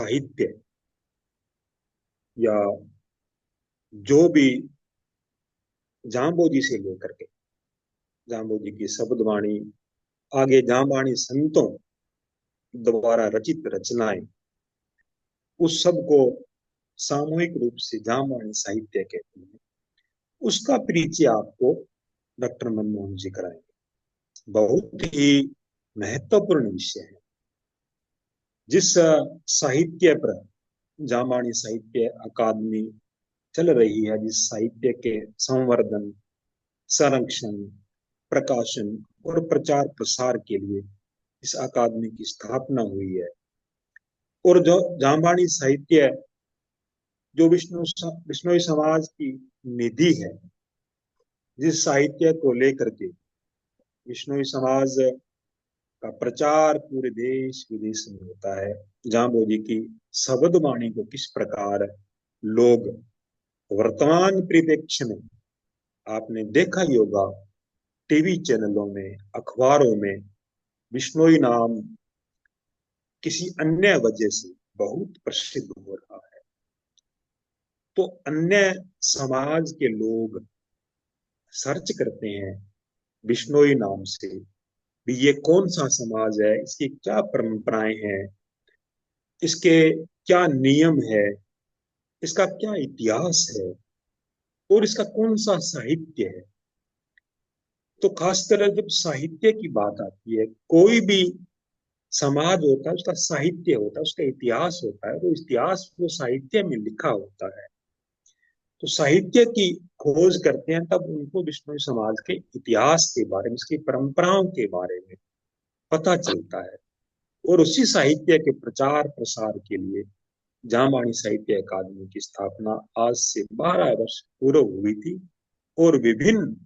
साहित्य या जो भी जाम्बोजी से लेकर के जाम्बोजी की शब्दवाणी, आगे जाम्बानी संतों द्वारा रचित रचनाएं, उस सब को सामूहिक रूप से जाम्बानी साहित्य कहते हैं। उसका परिचय आपको डॉक्टर मनमोहन जी कराएंगे। बहुत ही महत्वपूर्ण विषय है। जिस साहित्य पर जाम्बानी साहित्य अकादमी चल रही है, जिस साहित्य के संवर्धन, संरक्षण, प्रकाशन और प्रचार प्रसार के लिए इस अकादमी की स्थापना हुई है, और जो जाम्बानी साहित्य जो विष्णुई समाज की निधि है, जिस साहित्य को लेकर के विष्णुई समाज का प्रचार पूरे देश विदेश में होता है, जाम्बोजी की शब्दवाणी को किस प्रकार लोग वर्तमान परिप्रेक्ष्य में, आपने देखा ही होगा टीवी चैनलों में, अखबारों में, विष्णोई नाम किसी अन्य वजह से बहुत प्रसिद्ध हो रहा है। तो अन्य समाज के लोग सर्च करते हैं विष्णोई नाम से भी, ये कौन सा समाज है, इसकी क्या परंपराएं हैं, इसके क्या नियम है, इसका क्या इतिहास है, और इसका कौन सा साहित्य है। तो खासकर जब साहित्य की बात आती है, कोई भी समाज होता है उसका साहित्य होता है, उसका इतिहास होता है, वो इतिहास वो साहित्य में लिखा होता है। तो साहित्य की खोज करते हैं तब उनको विष्णु समाज के इतिहास के बारे में, इसकी परंपराओं के बारे में पता चलता है। और उसी साहित्य के प्रचार प्रसार के लिए जाम्बानी साहित्य अकादमी की स्थापना आज से 12 वर्ष पूर्व हुई थी, और विभिन्न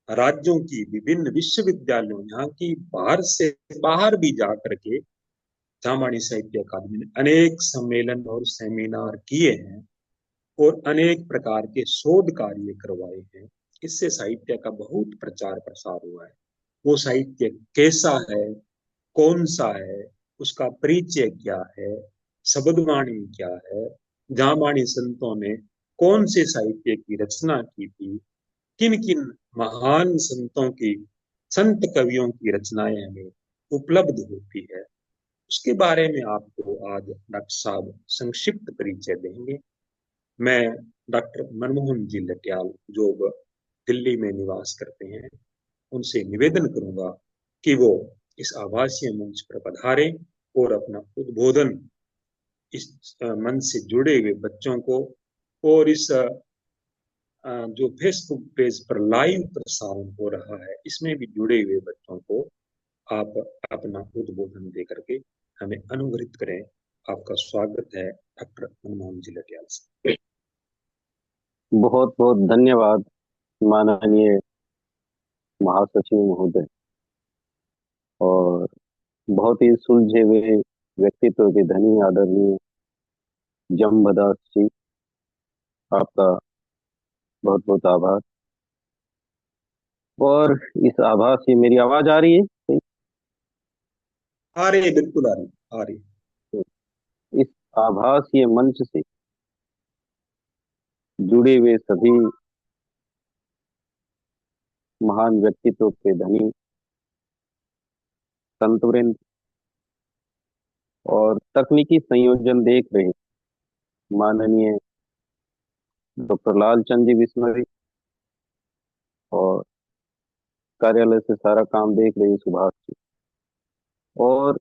राज्यों की, विभिन्न विश्वविद्यालयों, यहाँ की बाहर से बाहर भी जाकर के जाम्बानी साहित्य अकादमी ने अनेक सम्मेलन और सेमिनार किए हैं और अनेक प्रकार के शोध कार्य करवाए हैं। इससे साहित्य का बहुत प्रचार प्रसार हुआ है। वो साहित्य कैसा है, कौन सा है, उसका परिचय क्या है, शब्दवाणी क्या है, जाम्बानी संतों ने कौन से साहित्य की रचना की थी, किन किन महान संतों की, संत कवियों की रचनाएं हमें उपलब्ध होती है, उसके बारे में आपको आज डॉक्टर साहब संक्षिप्त परिचय देंगे। मैं डॉक्टर मनमोहन जी लटियाल जो दिल्ली में निवास करते हैं, उनसे निवेदन करूंगा कि वो इस आभासीय मंच पर पधारे और अपना उद्बोधन इस मंच से जुड़े हुए बच्चों को, और इस जो फेसबुक पेज पर लाइव प्रसारण हो रहा है, इसमें भी जुड़े हुए बच्चों को आप अपना उद्बोधन दे करके हमें अनुग्रहित करें। आपका स्वागत है डॉक्टर मनमोहन जी लटियाल से। बहुत बहुत धन्यवाद माननीय महासचिव महोदय। और बहुत ही सुलझे हुए व्यक्तित्व के धनी आदरणीय जम्बदास जी, आपका बहुत बहुत आभार। और इस आभार से मेरी आवाज आ रही है सही? आ रही है, बिल्कुल आ रही, आ रही। तो इस आभासीय मंच से जुड़े हुए सभी महान व्यक्तित्व के धनी संतवृंद और तकनीकी संयोजन देख रहे माननीय डॉक्टर लालचंद जी बिश्नोई, और कार्यालय से सारा काम देख रहे सुभाष जी, और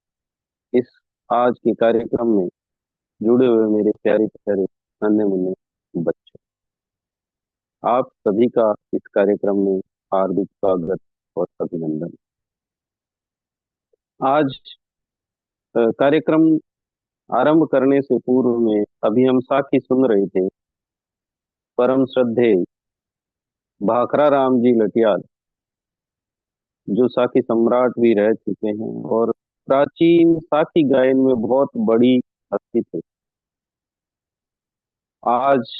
इस आज के कार्यक्रम में जुड़े हुए मेरे प्यारे प्यारे नन्हे मुन्ने बच्चों, आप सभी का इस कार्यक्रम में हार्दिक स्वागत और अभिनंदन। आज कार्यक्रम आरंभ करने से पूर्व में अभी हम साखी सुन रहे थे परम श्रद्धेय भाखरा राम जी लटियाल, जो साखी सम्राट भी रह चुके हैं और प्राचीन साखी गायन में बहुत बड़ी हस्ती थे। आज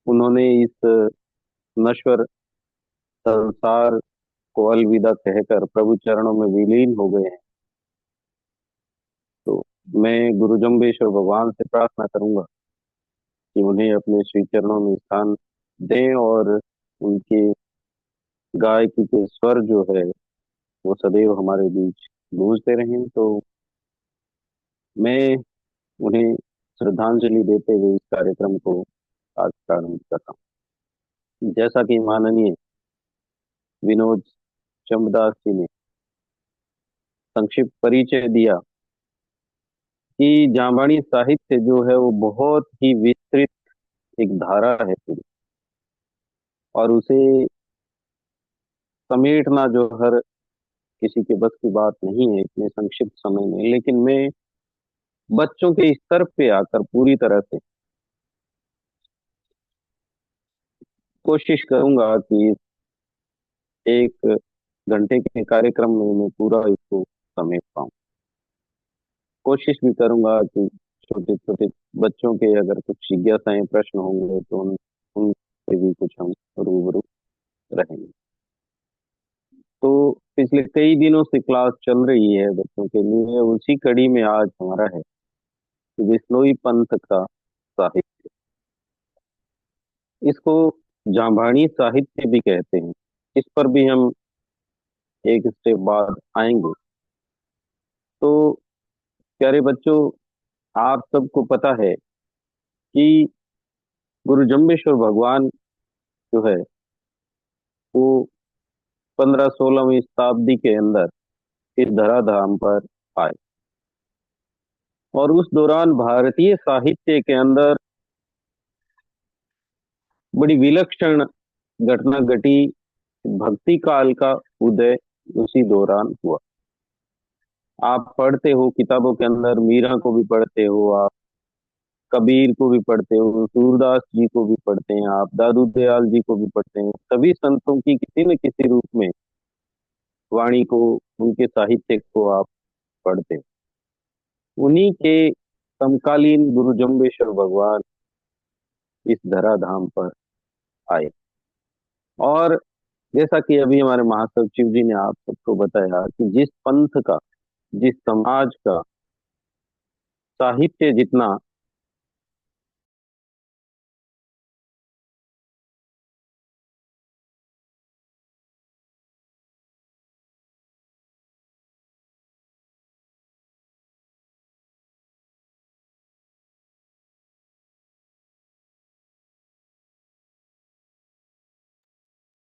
उन्होंने इस नश्वर संसार को अलविदा कहकर प्रभु चरणों में विलीन हो गए हैं। तो मैं गुरु जम्बेश्वर भगवान से प्रार्थना करूंगा कि उन्हें अपने श्री चरणों में स्थान दें और उनके गायकी के स्वर जो है वो सदैव हमारे बीच गूंजते रहें। तो मैं उन्हें श्रद्धांजलि देते हुए इस कार्यक्रम को आज प्रारंभ कर रहा हूँ। जैसा कि माननीय विनोद चंबदास जी ने संक्षिप्त परिचय दिया कि जांबानी साहित्य जो है वो बहुत ही विस्तृत एक धारा है पूरी, और उसे समेटना जो हर किसी के बस की बात नहीं है इतने संक्षिप्त समय में। लेकिन मैं बच्चों के स्तर पे आकर पूरी तरह से कोशिश करूंगा कि इस एक घंटे के कार्यक्रम में मैं पूरा इसको समेट पाऊं। कोशिश भी करूंगा कि छोटे छोटे बच्चों के अगर कुछ जिज्ञासाएं प्रश्न होंगे तो उनसे भी कुछ हम रूबरू रहेंगे। तो पिछले कई दिनों से क्लास चल रही है बच्चों के लिए, उसी कड़ी में आज हमारा है कि बिश्नोई पंथ का साहित्य। इसको जांबानी साहित्य भी कहते हैं। इस पर भी हम एक स्टेप बाद आएंगे। तो प्यारे बच्चों, आप सबको पता है कि गुरु जम्बेश्वर भगवान जो है वो 15-16वीं शताब्दी के अंदर इस धराधाम पर आए, और उस दौरान भारतीय साहित्य के अंदर बड़ी विलक्षण घटना घटी। भक्ति काल का उदय उसी दौरान हुआ। आप पढ़ते हो किताबों के अंदर, मीरा को भी पढ़ते हो आप, कबीर को भी पढ़ते हो, सूरदास जी को भी पढ़ते हैं आप, दादू दयाल जी को भी पढ़ते हैं। सभी संतों की किसी न किसी रूप में वाणी को, उनके साहित्य को आप पढ़ते हो। उन्हीं के समकालीन गुरु जम्बेश्वर भगवान इस धराधाम पर आए, और जैसा कि अभी हमारे महासचिव जी ने आप सबको बताया कि जिस पंथ का, जिस समाज का साहित्य जितना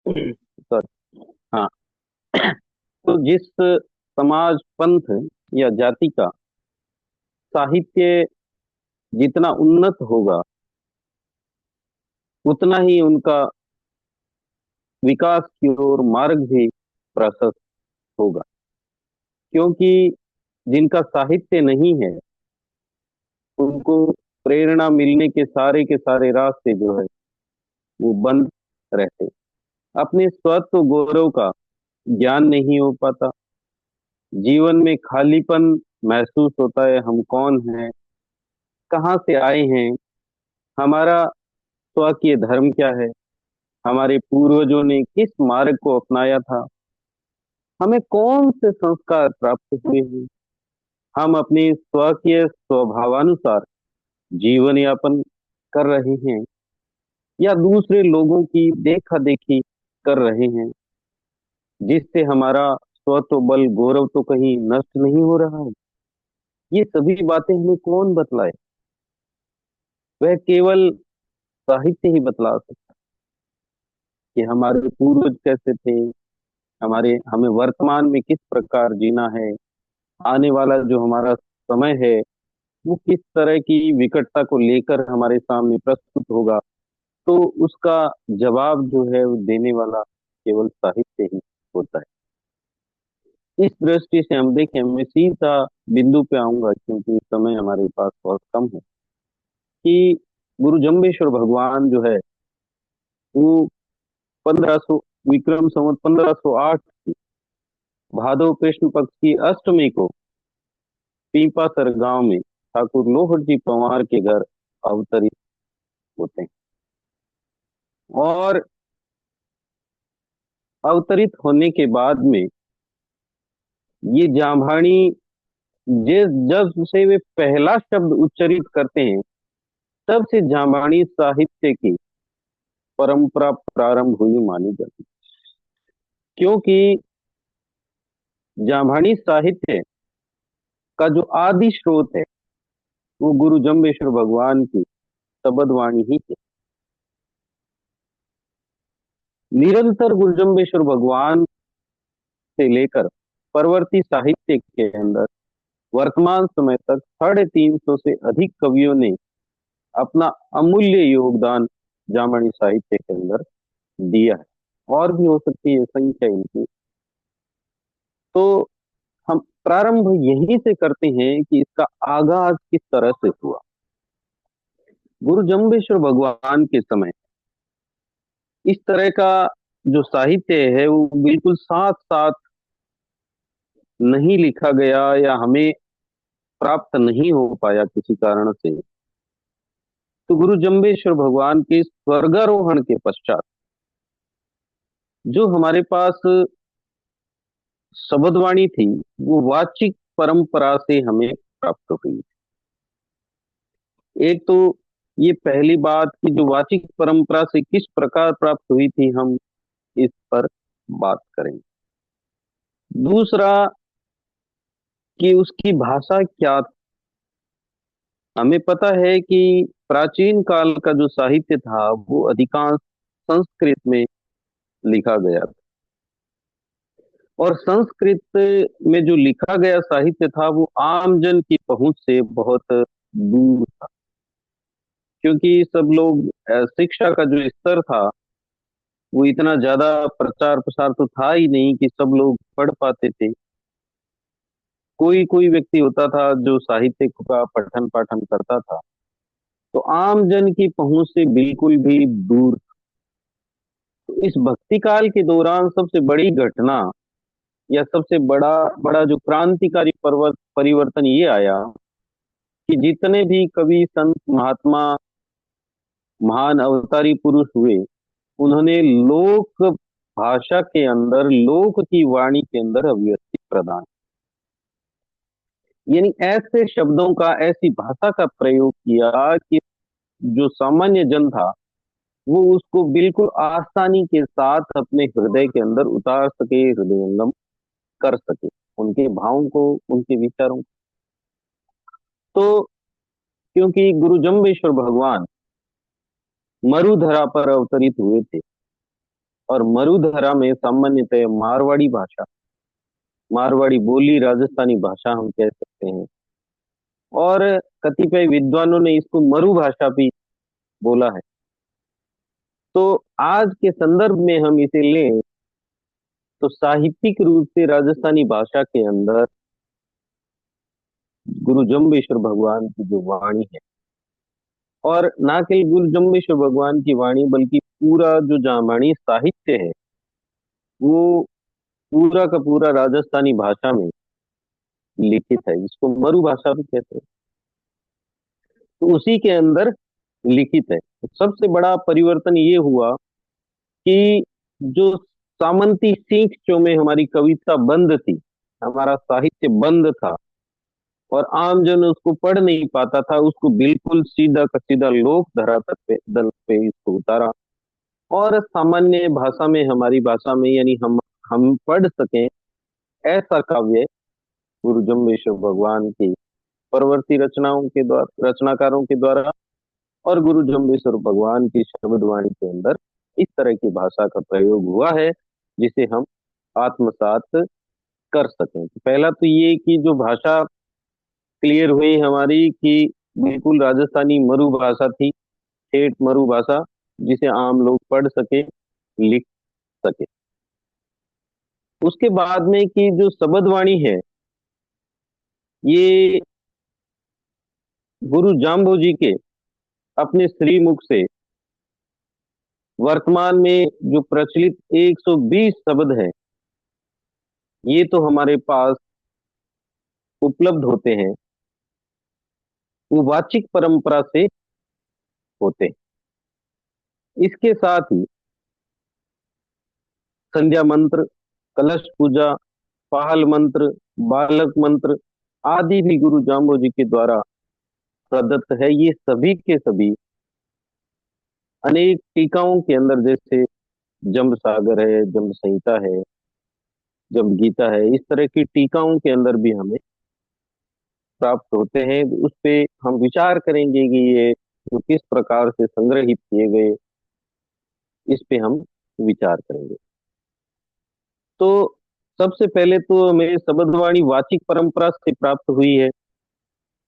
सॉरी, हाँ, तो जिस समाज, पंथ या जाति का साहित्य जितना उन्नत होगा उतना ही उनका विकास की ओर मार्ग भी प्रशस्त होगा। क्योंकि जिनका साहित्य नहीं है उनको प्रेरणा मिलने के सारे रास्ते जो है वो बंद रहते। अपने स्वत्व गौरव का ज्ञान नहीं हो पाता, जीवन में खालीपन महसूस होता है। हम कौन हैं, कहाँ से आए हैं, हमारा स्वकीय धर्म क्या है, हमारे पूर्वजों ने किस मार्ग को अपनाया था, हमें कौन से संस्कार प्राप्त हुए हैं, हम अपने स्वकीय स्वभावानुसार जीवन यापन कर रहे हैं या दूसरे लोगों की देखा देखी कर रहे हैं, जिससे हमारा स्वत्व बल गौरव तो कहीं नष्ट नहीं हो रहा है। ये सभी बातें हमें कौन बतलाए? वह केवल साहित्य ही बतला सकता है कि हमारे पूर्वज कैसे थे, हमारे हमें वर्तमान में किस प्रकार जीना है, आने वाला जो हमारा समय है वो किस तरह की विकटता को लेकर हमारे सामने प्रस्तुत होगा। तो उसका जवाब जो है वो देने वाला केवल साहित्य ही होता है। इस दृष्टि से हम देखें, मैं सीधा बिंदु पे आऊंगा क्योंकि इस समय हमारे पास बहुत कम है, कि गुरु जम्बेश्वर भगवान जो है वो 1500 विक्रम संवत 1508 की भादव कृष्ण पक्ष की अष्टमी को पीपासर गांव में ठाकुर लोहट जी पंवार के घर अवतरित होते हैं। और अवतरित होने के बाद में ये जांभानी जे जब से वे पहला शब्द उच्चरित करते हैं, तब से जाबानी साहित्य की परंपरा प्रारंभ हुई मानी जाती है। क्योंकि जाबानी साहित्य का जो आदि स्रोत है वो गुरु जम्बेश्वर भगवान की शब्द वाणी ही है। निरंतर गुरु जम्बेश्वर भगवान से लेकर परवर्ती साहित्य के अंदर वर्तमान समय तक 350 से अधिक कवियों ने अपना अमूल्य योगदान जामनी साहित्य के अंदर दिया है। और भी हो सकती है संख्या इनकी। तो हम प्रारंभ यहीं से करते हैं कि इसका आगाज किस तरह से हुआ। गुरु जम्बेश्वर भगवान के समय इस तरह का जो साहित्य है वो बिल्कुल साथ साथ नहीं लिखा गया या हमें प्राप्त नहीं हो पाया किसी कारण से। तो गुरु जम्बेश्वर भगवान के स्वर्गारोहण के पश्चात जो हमारे पास शब्दवाणी थी वो वाचिक परंपरा से हमें प्राप्त हुई। एक तो ये पहली बात कि जो वाचिक परंपरा से किस प्रकार प्राप्त हुई थी, हम इस पर बात करेंगे। दूसरा कि उसकी भाषा क्या थी। हमें पता है कि प्राचीन काल का जो साहित्य था वो अधिकांश संस्कृत में लिखा गया था। और संस्कृत में जो लिखा गया साहित्य था वो आम जन की पहुंच से बहुत दूर था। क्योंकि सब लोग शिक्षा का जो स्तर था वो इतना ज्यादा प्रचार प्रसार तो था ही नहीं कि सब लोग पढ़ पाते थे। कोई कोई व्यक्ति होता था जो साहित्य का पठन पाठन करता था, तो आम जन की पहुंच से बिल्कुल भी दूर। तो इस भक्ति काल के दौरान सबसे बड़ी घटना या सबसे बड़ा बड़ा जो क्रांतिकारी परिवर्तन ये आया कि जितने भी कवि संत महात्मा महान अवतारी पुरुष हुए, उन्होंने लोक भाषा के अंदर लोक की वाणी के अंदर अभिव्यक्ति प्रदान, यानी ऐसे शब्दों का ऐसी भाषा का प्रयोग किया कि जो सामान्य जन था वो उसको बिल्कुल आसानी के साथ अपने हृदय के अंदर उतार सके, हृदयंगम कर सके उनके भावों को, उनके विचारों को। तो क्योंकि गुरु जम्बेश्वर भगवान मरुधरा पर अवतरित हुए थे और मरुधरा में सामान्यतः मारवाड़ी भाषा, मारवाड़ी बोली, राजस्थानी भाषा हम कह सकते हैं, और कतिपय विद्वानों ने इसको मरु भाषा भी बोला है। तो आज के संदर्भ में हम इसे लें तो साहित्यिक रूप से राजस्थानी भाषा के अंदर गुरु जम्बेश्वर भगवान की जो वाणी है, और ना केवल गुरु जम्बेश्वर भगवान की वाणी बल्कि पूरा जो जामानी साहित्य है वो पूरा का पूरा राजस्थानी भाषा में लिखित है, जिसको मरु भाषा भी कहते हैं। तो उसी के अंदर लिखित है। तो सबसे बड़ा परिवर्तन ये हुआ कि जो सामंती सींचों में हमारी कविता बंद थी, हमारा साहित्य बंद था और आम जन उसको पढ़ नहीं पाता था, उसको बिल्कुल सीधा का सीधा लोक धरातल पे दल पे इसको उतारा और सामान्य भाषा में, हमारी भाषा में, यानी हम पढ़ सकें ऐसा काव्य गुरु जम्बेश्वर भगवान की परवर्ती रचनाओं के द्वारा, रचनाकारों के द्वारा और गुरु जम्बेश्वर भगवान की शब्दवाणी के अंदर इस तरह की भाषा का प्रयोग हुआ है जिसे हम आत्मसात कर सकें। तो पहला तो ये कि जो भाषा क्लियर हुई हमारी कि बिल्कुल राजस्थानी मरु भाषा थी, ठेठ मरु भाषा, जिसे आम लोग पढ़ सके, लिख सके। उसके बाद में कि जो शब्दवाणी है ये गुरु जाम्बोजी के अपने श्रीमुख से वर्तमान में जो प्रचलित 120 शब्द है ये तो हमारे पास उपलब्ध होते हैं, वो वाचिक परंपरा से होते हैं। इसके साथ ही संध्या मंत्र, कलश पूजा, पाहल मंत्र, बालक मंत्र आदि भी गुरु जाम्बो जी के द्वारा प्रदत्त है। ये सभी के सभी अनेक टीकाओं के अंदर, जैसे जम्ब सागर है, जम्ब संहिता है, जम्ब गीता है, इस तरह की टीकाओं के अंदर भी हमें प्राप्त होते हैं। उस पे हम विचार करेंगे कि ये जो किस प्रकार से संग्रहित किए गए, इस पे हम विचार करेंगे। तो सबसे पहले तो हमें शब्दवाणी वाचिक परंपरा से प्राप्त हुई है,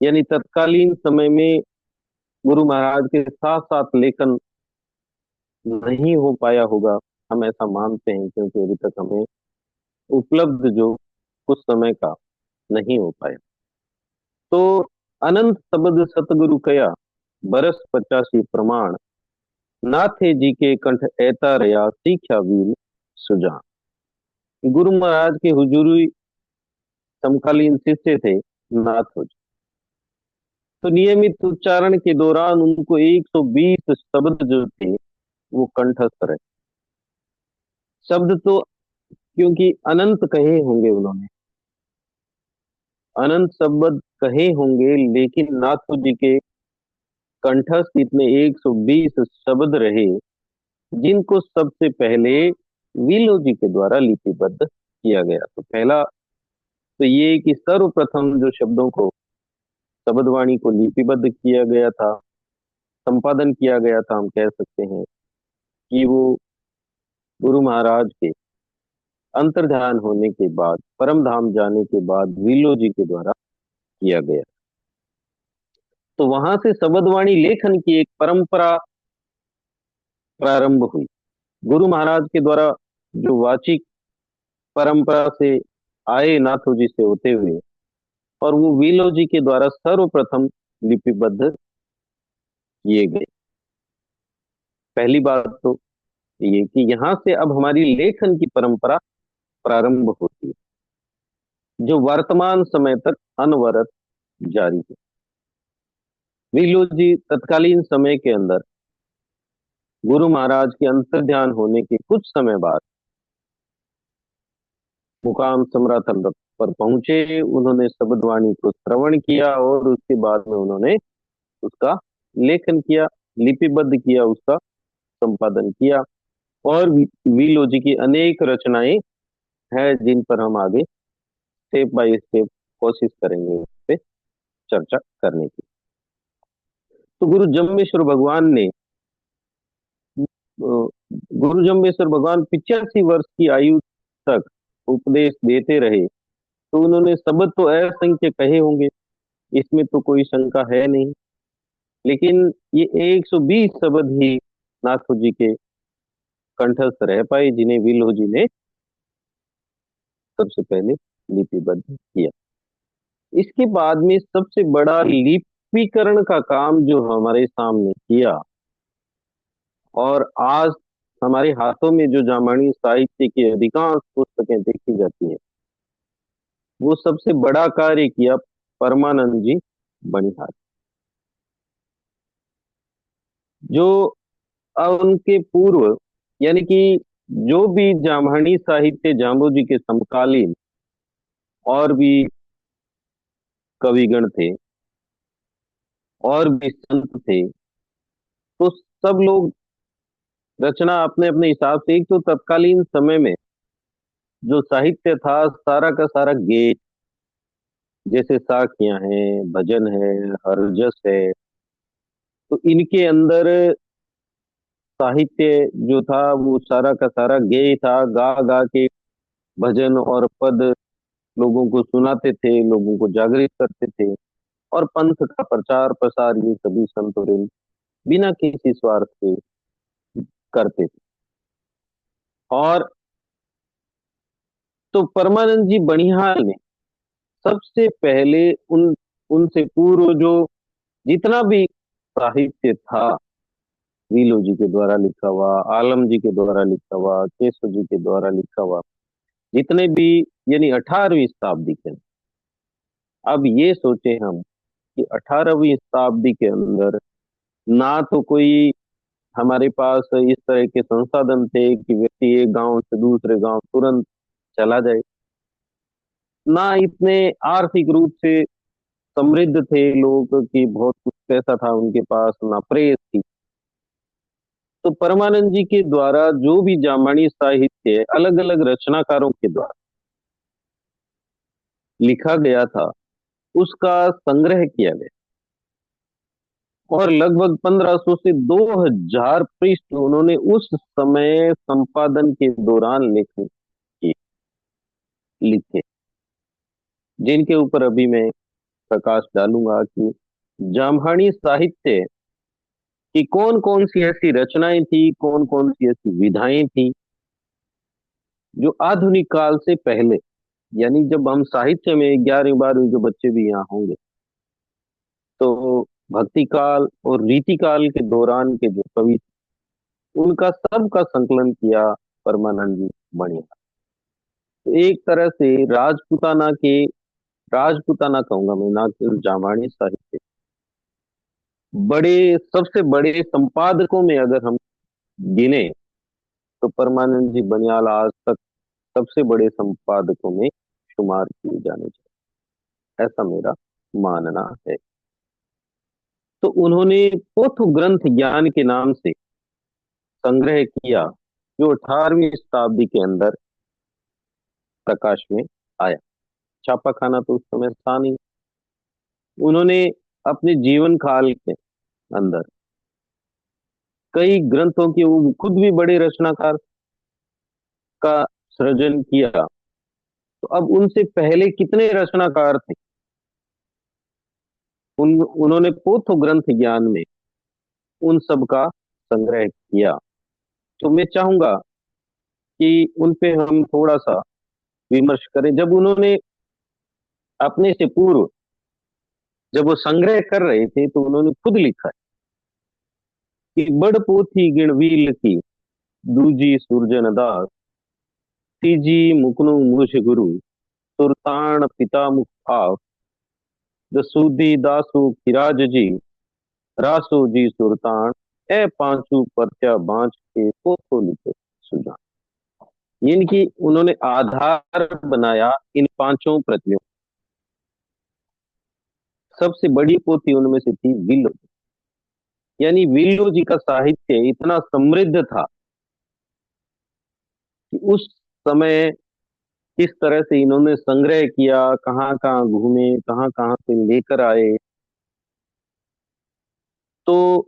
यानी तत्कालीन समय में गुरु महाराज के साथ साथ लेखन नहीं हो पाया होगा, हम ऐसा मानते हैं, क्योंकि अभी तक हमें उपलब्ध जो कुछ समय का नहीं हो पाया। तो अनंत शब्द सतगुरु कया, बरस 85 प्रमाण, नाथे जी के कंठ ऐता रया, सीख्या वीर सुजान। गुरु महाराज के हुजूरी समकालीन शिष्य थे नाथ जी। तो नियमित उच्चारण के दौरान उनको 120 शब्द जो थे वो कंठस्थ रहे। शब्द तो क्योंकि अनंत कहे होंगे उन्होंने, अनंत शब्द कहे होंगे, लेकिन नाथ जी के कंठस्थ इतने 120 शब्द रहे, जिनको सबसे पहले वीलो जी के द्वारा लिपिबद्ध किया गया। तो पहला तो ये कि सर्वप्रथम जो शब्दों को, शब्दवाणी को लिपिबद्ध किया गया था, संपादन किया गया था, हम कह सकते हैं कि वो गुरु महाराज के अंतर्ध्यान होने के बाद, परम धाम जाने के बाद वीलो जी के द्वारा किया गया। तो वहां से शब्दवाणी लेखन की एक परंपरा प्रारंभ हुई। गुरु महाराज के द्वारा जो वाचिक परंपरा से आए नाथो जी से होते हुए, और वो वीलो जी के द्वारा सर्वप्रथम लिपिबद्ध किए गए। पहली बात तो ये कि यहाँ से अब हमारी लेखन की परंपरा प्रारंभ होती है, जो वर्तमान समय तक अनवरत जारी है। वीलो जी तत्कालीन समय के अंदर गुरु महाराज के अंतर्ध्यान होने के कुछ समय बाद मुकाम समराथल पर पहुंचे। उन्होंने शब्दवाणी को श्रवण किया और उसके बाद में उन्होंने उसका लेखन किया, लिपिबद्ध किया, उसका संपादन किया। और वीलो जी की अनेक रचनाएं हैं जिन पर हम आगे स्टेप बाय स्टेप कोशिश करेंगे उस पे चर्चा करने की। तो गुरु जम्बेश्वर भगवान 85 वर्ष की आयु तक उपदेश देते रहे। तो उन्होंने शब्द तो असंख्य कहे होंगे, इसमें तो कोई शंका है नहीं, लेकिन ये 120 शब्द ही नाथो जी के कंठस्थ रह पाए, जिन्हें विलो जी ने सबसे पहले लिपिबद्ध किया। इसके बाद में सबसे बड़ा लिपिकरण का काम जो हमारे सामने किया, और आज हमारे हाथों में जो जामनी साहित्य की अधिकांश पुस्तकें देखी जाती है, वो सबसे बड़ा कार्य किया परमानंद जी बनिहार, जो उनके पूर्व, यानी कि जो भी जामनी साहित्य जाम्बो जी के समकालीन और भी कविगण थे और भी संत थे, तो सब लोग रचना अपने अपने हिसाब से, एक तो तत्कालीन समय में जो साहित्य था सारा का सारा गेय, जैसे साखियां हैं, भजन है, हरजस है, तो इनके अंदर साहित्य जो था वो सारा का सारा गेय था। गा गा के भजन और पद लोगों को सुनाते थे, लोगों को जागृत करते थे, और पंथ का प्रचार प्रसार ये सभी संतों बिना किसी स्वार्थ के करते थे। और तो परमानंद जी बनिहाल ने सबसे पहले उनसे पूर्व जो जितना भी साहित्य था, वीलो जी के द्वारा लिखा हुआ, आलम जी के द्वारा लिखा हुआ, केशव जी के द्वारा लिखा हुआ, जितने भी, यानी 18वीं शताब्दी के, अब ये सोचे हम कि 18वीं शताब्दी के अंदर ना तो कोई हमारे पास इस तरह के संसाधन थे कि व्यक्ति एक गांव से दूसरे गांव तुरंत चला जाए, ना इतने आर्थिक रूप से समृद्ध थे लोग कि बहुत कुछ पैसा था उनके पास, ना प्रेस थी। तो परमानंद जी के द्वारा जो भी जामवाणी साहित्य अलग अलग रचनाकारों के द्वारा लिखा गया था, उसका संग्रह किया गया और लगभग 1500 से 2000 पृष्ठ उन्होंने उस समय संपादन के दौरान लेखन किए, लिखे, जिनके ऊपर अभी मैं प्रकाश डालूंगा कि जामहानी साहित्य की कौन कौन सी ऐसी रचनाएं थी, कौन कौन सी ऐसी विधाएं थी जो आधुनिक काल से पहले, यानी जब हम साहित्य में 11वीं 12वीं जो बच्चे भी यहाँ होंगे, तो भक्ति काल और रीति काल के दौरान के जो कवि, उनका सबका संकलन किया परमानंद जी बढ़िया। तो एक तरह से राजपूताना के, राजपूताना कहूंगा मैं, ना केवल जामवाणी साहित्य, बड़े सबसे बड़े संपादकों में अगर हम गिने तो परमानंद जी बनियाल आज तक सबसे बड़े संपादकों में शुमार किए जाने चाहिए, ऐसा मेरा मानना है। तो उन्होंने पोथ ग्रंथ ज्ञान के नाम से संग्रह किया, जो 18वीं शताब्दी के अंदर प्रकाश में आया। छापा खाना तो उस समय था नहीं। उन्होंने अपने जीवन काल के अंदर कई ग्रंथों की, वो खुद भी बड़े रचनाकार का सृजन किया। तो अब उनसे पहले कितने रचनाकार थे, उन्होंने पोथो ग्रंथ ज्ञान में उन सब का संग्रह किया। तो मैं चाहूंगा कि उन पे हम थोड़ा सा विमर्श करें। जब उन्होंने अपने से पूर्व, जब वो संग्रह कर रहे थे, तो उन्होंने खुद लिखा है कि बड़ पोथी गिणवील की, दूजी सुरजन दास, तीजी मुकनु मुझ गुरु, सुरतान पिता मुख आप, दसूदी दासु खिराज जी, रासो जी सुरतान, ए पांचू परचा बांच के पोथो लिखे सुजान। इनकी उन्होंने आधार बनाया इन पांचों प्रतियों। सबसे बड़ी पोथी उनमें से थी विल्लो, यानी विल्लो जी का साहित्य इतना समृद्ध था कि उस समय किस तरह से इन्होंने संग्रह किया, कहाँ कहाँ घूमे, कहाँ कहाँ से लेकर आए। तो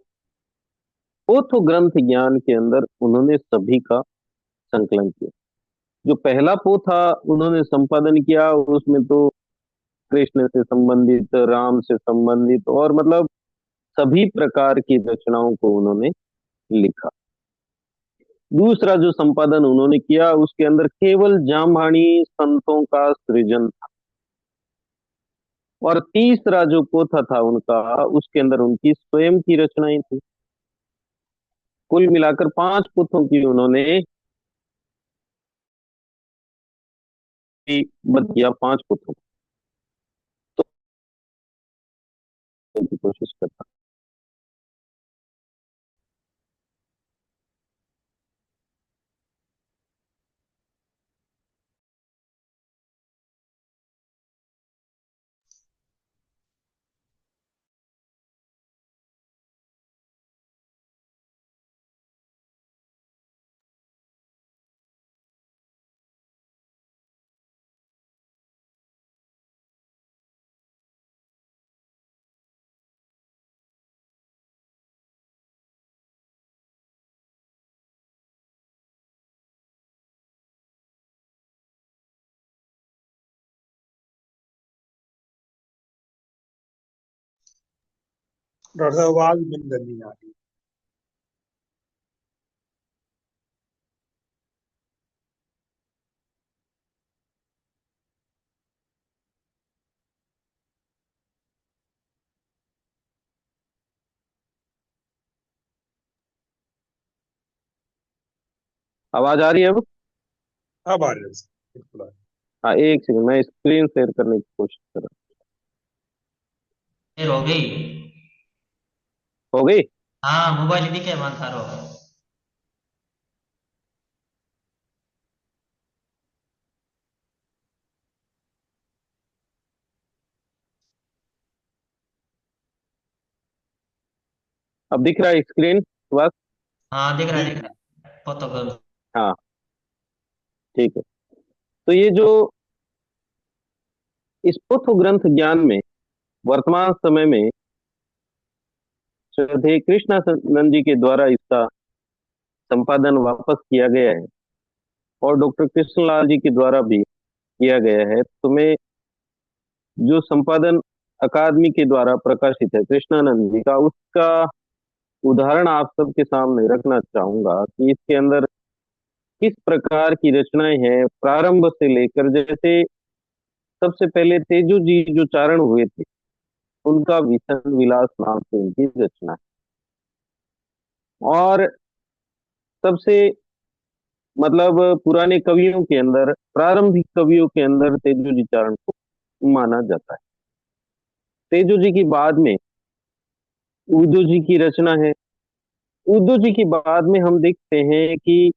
पोथो ग्रंथ ज्ञान के अंदर उन्होंने सभी का संकलन किया। जो पहला पोथा उन्होंने संपादन किया, उसमें तो कृष्ण से संबंधित, राम से संबंधित और मतलब सभी प्रकार की रचनाओं को उन्होंने लिखा। दूसरा जो संपादन उन्होंने किया, उसके अंदर केवल जामवाणी संतों का सृजन था। और तीसरा जो पोथा था उनका, उसके अंदर उनकी स्वयं की रचनाएं थी। कुल मिलाकर 5 पोथों की उन्होंने बद किया, 5 पोथों की कोशिश करता। डॉक्टर साहब आवाज बंद नहीं आ रही। आवाज आ रही है अब? अब आ रही है सर, बिल्कुल आ रही हाँ, एक सेकंड, मैं स्क्रीन शेयर करने की कोशिश कर रहा देर हो गई। हूँ। हो गई? हाँ मोबाइल दिखे मान थारो। अब दिख रहा है स्क्रीन बस? हाँ दिख रहा है फोटो। हाँ, ठीक है। तो ये जो इस पोथो ग्रंथ ज्ञान में वर्तमान समय में श्रद्धेय कृष्णानंद जी के द्वारा इसका संपादन वापस किया गया है, और डॉक्टर कृष्णलाल जी के द्वारा भी किया गया है। तो मैं जो संपादन अकादमी के द्वारा प्रकाशित है कृष्णानंद जी का, उसका उदाहरण आप सबके सामने रखना चाहूंगा कि इसके अंदर किस प्रकार की रचनाएं हैं, प्रारंभ से लेकर। जैसे सबसे पहले तेजो जी जो चारण हुए थे, उनका विसन विलास नाम से उनकी रचना है। और सबसे मतलब पुराने कवियों के अंदर, प्रारंभिक कवियों के अंदर तेजो जी चारण को माना जाता है। तेजो जी की बाद में उदो जी की रचना है। उदो जी की बाद में हम देखते हैं कि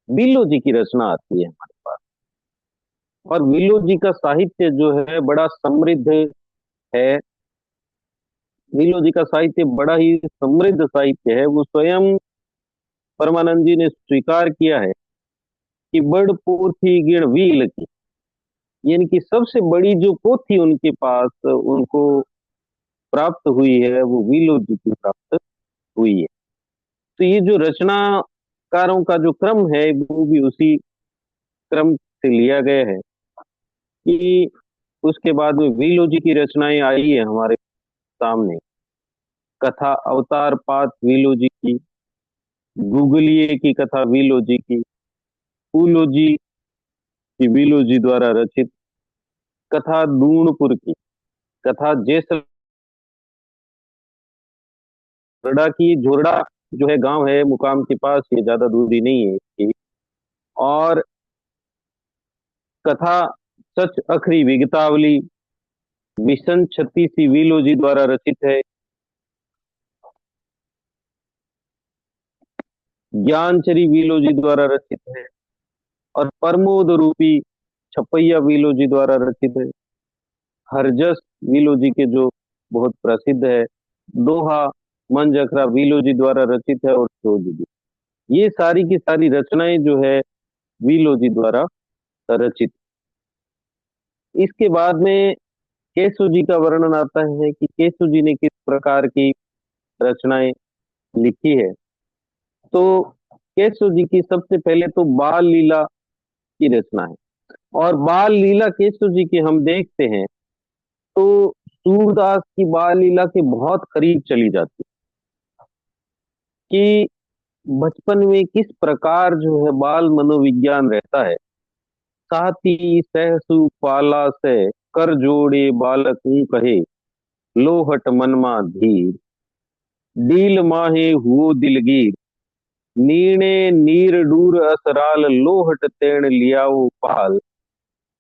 बिल्लो जी की रचना आती है हमारे पास। और बिल्लो जी का साहित्य जो है बड़ा समृद्ध है। बिल्लो जी का साहित्य बड़ा ही समृद्ध साहित्य है। वो स्वयं परमानंद जी ने स्वीकार किया है कि बड़ पोथी गिण वील की, यानी कि सबसे बड़ी जो पोथी उनके पास उनको प्राप्त हुई है वो बिल्लो जी की प्राप्त हुई है। तो ये जो रचनाकारों का जो क्रम है वो भी उसी क्रम से लिया गया है कि उसके बाद में बिल्लो जी की रचनाएं आई है हमारे सामने। कथा अवतार पात बिल्लो जी की, गुगलिये की कथा बिल्लो जी की, फूलो जी की बिल्लो जी द्वारा रचित, कथा दूणपुर की, कथा जैसलमेर की, झोरड़ा जो है गांव है मुकाम के पास, ये ज्यादा दूरी नहीं है इसकी। और कथा सच अखरी विगतावली मिशन 36 विलो जी द्वारा रचित है। ज्ञानचरी विलो जी द्वारा रचित है। और प्रमोद रूपी छपैया विलो जी द्वारा रचित है। हरजस विलो जी के जो बहुत प्रसिद्ध है। दोहा मंजखरा विलो जी द्वारा रचित है। और शोध जी, ये सारी की सारी रचनाएं जो है विलो जी द्वारा रचित। इसके बाद में केशव जी का वर्णन आता है कि केशव जी ने किस प्रकार की रचनाएं लिखी है। तो केशव जी की सबसे पहले तो बाल लीला की रचना है। और बाल लीला केशव जी की हम देखते हैं तो सूरदास की बाल लीला के बहुत करीब चली जाती है कि बचपन में किस प्रकार जो है बाल मनोविज्ञान रहता है। साथी सहसु पाला से कर जोड़े बालक कहे, लोहट मनमा धीर, डील माहे हुओ दिलगीर, नीणे नीर डूर असराल, लोहट तेण लियाओ पाल,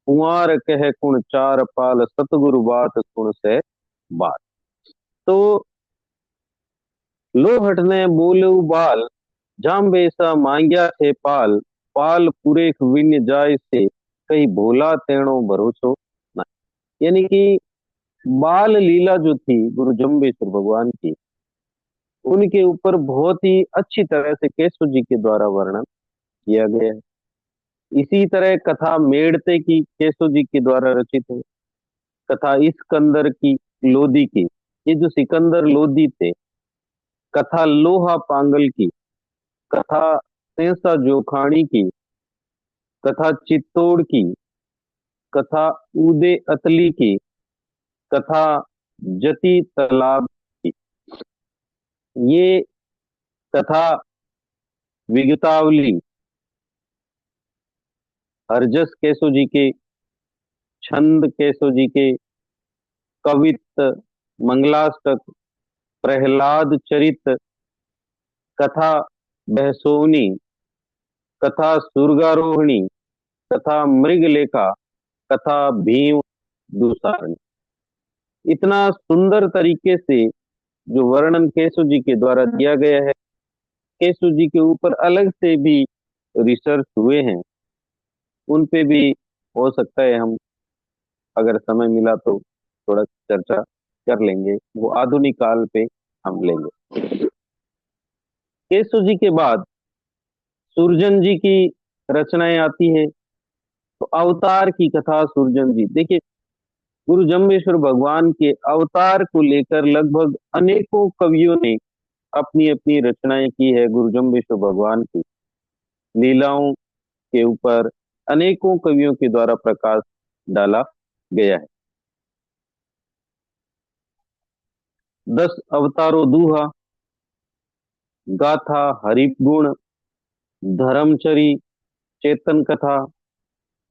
कुंवर कह कुण चार पाल, सतगुरु बात सुन से बात। तो लोहट ने बोले बाल, जाम्बे सा मांग्या थे पाल, पाल पूरे विन जाय से, कहीं भोला तेणो भरोसो न। यानी कि बाल लीला जो थी गुरु जम्बेश्वर भगवान की, उनके ऊपर बहुत ही अच्छी तरह से केशव जी के द्वारा वर्णन किया गया है। इसी तरह कथा मेड़ते की केशव जी के द्वारा रचित है। कथा इस्कंदर की लोदी की, ये जो सिकंदर लोदी थे। कथा लोहा पांगल की, कथा सेंसा जोखानी की, कथा चित्तौड़ की, कथा उदे अतली की, कथा जति तालाब की। ये कथा विगतावली हरजस केशव जी के, छंद केशव जी के, कवित, मंगलाष्टक, प्रहलाद चरित, कथा बहसोनी, कथा सुरगारोहिणी, कथा मृगलेखा, कथा भीम दुसारणी। इतना सुंदर तरीके से जो वर्णन केशव जी के द्वारा दिया गया है। केशव जी के ऊपर अलग से भी रिसर्च हुए हैं, उन पे भी हो सकता है हम अगर समय मिला तो थोड़ा चर्चा कर लेंगे, वो आधुनिक काल पे हम लेंगे। केशव जी के बाद सुरजन जी की रचनाएं आती है। तो अवतार की कथा सुरजन जी, देखिए, गुरु जम्बेश्वर भगवान के अवतार को लेकर लगभग अनेकों कवियों ने अपनी अपनी रचनाएं की है। गुरु जम्बेश्वर भगवान की लीलाओं के ऊपर अनेकों कवियों के द्वारा प्रकाश डाला गया है। 10 अवतारों दूहा, गाथा, हरिगुण, धर्मचरी, चेतन कथा,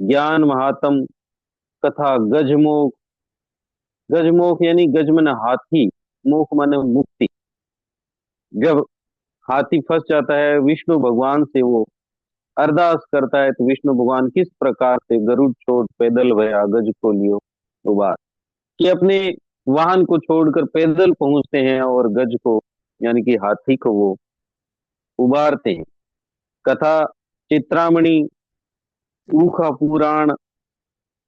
ज्ञान महात्म कथा, गजमोख। गजमोख यानी गज मन हाथी, मोख मन मुक्ति। जब हाथी फंस जाता है, विष्णु भगवान से वो अरदास करता है, तो विष्णु भगवान किस प्रकार से गरुड़ छोड़ पैदल भया गज को लियो उबार, कि अपने वाहन को छोड़कर पैदल पहुंचते हैं और गज को यानी कि हाथी को वो उबारते हैं। कथा चित्रामणि, ऊखा पुराण,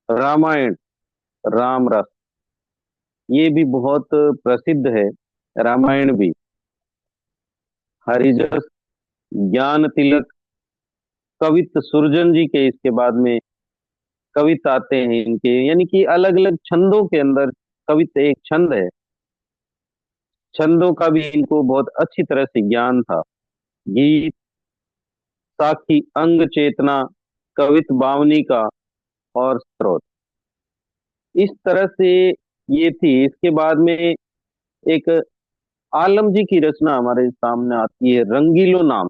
रामायण, राम रस, ये भी बहुत प्रसिद्ध है, रामायण भी। हरिजस, ज्ञान तिलक, कवित सुरजन जी के इसके बाद में कवित आते हैं इनके, यानी कि अलग अलग छंदों के अंदर कवित एक छंद है, छंदों का भी इनको बहुत अच्छी तरह से ज्ञान था। गीत, साखी, अंग चेतना, कवित बावनी का और स्रोत, इस तरह से ये थी। इसके बाद में एक आलम जी की रचना हमारे सामने आती है, रंगीलो नाम,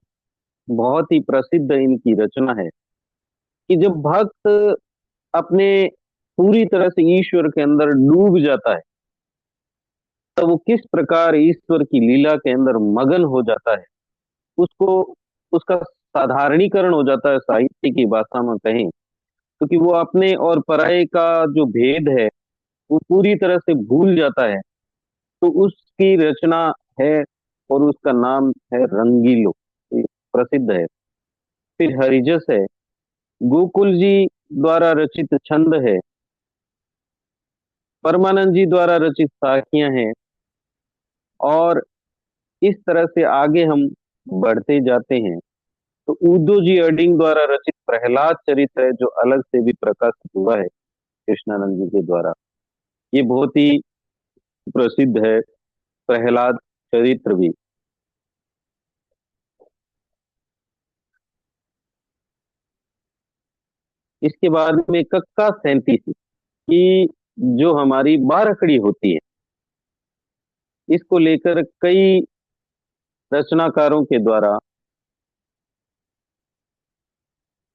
बहुत ही प्रसिद्ध इनकी रचना है। कि जब भक्त अपने पूरी तरह से ईश्वर के अंदर डूब जाता है, तो वो किस प्रकार ईश्वर की लीला के अंदर मगन हो जाता है, उसको उसका साधारणीकरण हो जाता है, साहित्य की भाषा में कहें, क्योंकि वो अपने और पराये का जो भेद है वो पूरी तरह से भूल जाता है। तो उसकी रचना है और उसका नाम है रंगीलो, ये प्रसिद्ध है। फिर हरिजस है, गोकुल जी द्वारा रचित छंद है, परमानंद जी द्वारा रचित साखियां हैं, और इस तरह से आगे हम बढ़ते जाते हैं। तो उदो जी अडिंग द्वारा रचित प्रहलाद चरित्र है, जो अलग से भी प्रकाशित हुआ है कृष्णानंद जी के द्वारा, ये बहुत ही प्रसिद्ध है प्रहलाद चरित्र भी। इसके बाद में कक्का 37 की जो हमारी बारहकड़ी होती है, इसको लेकर कई रचनाकारों के द्वारा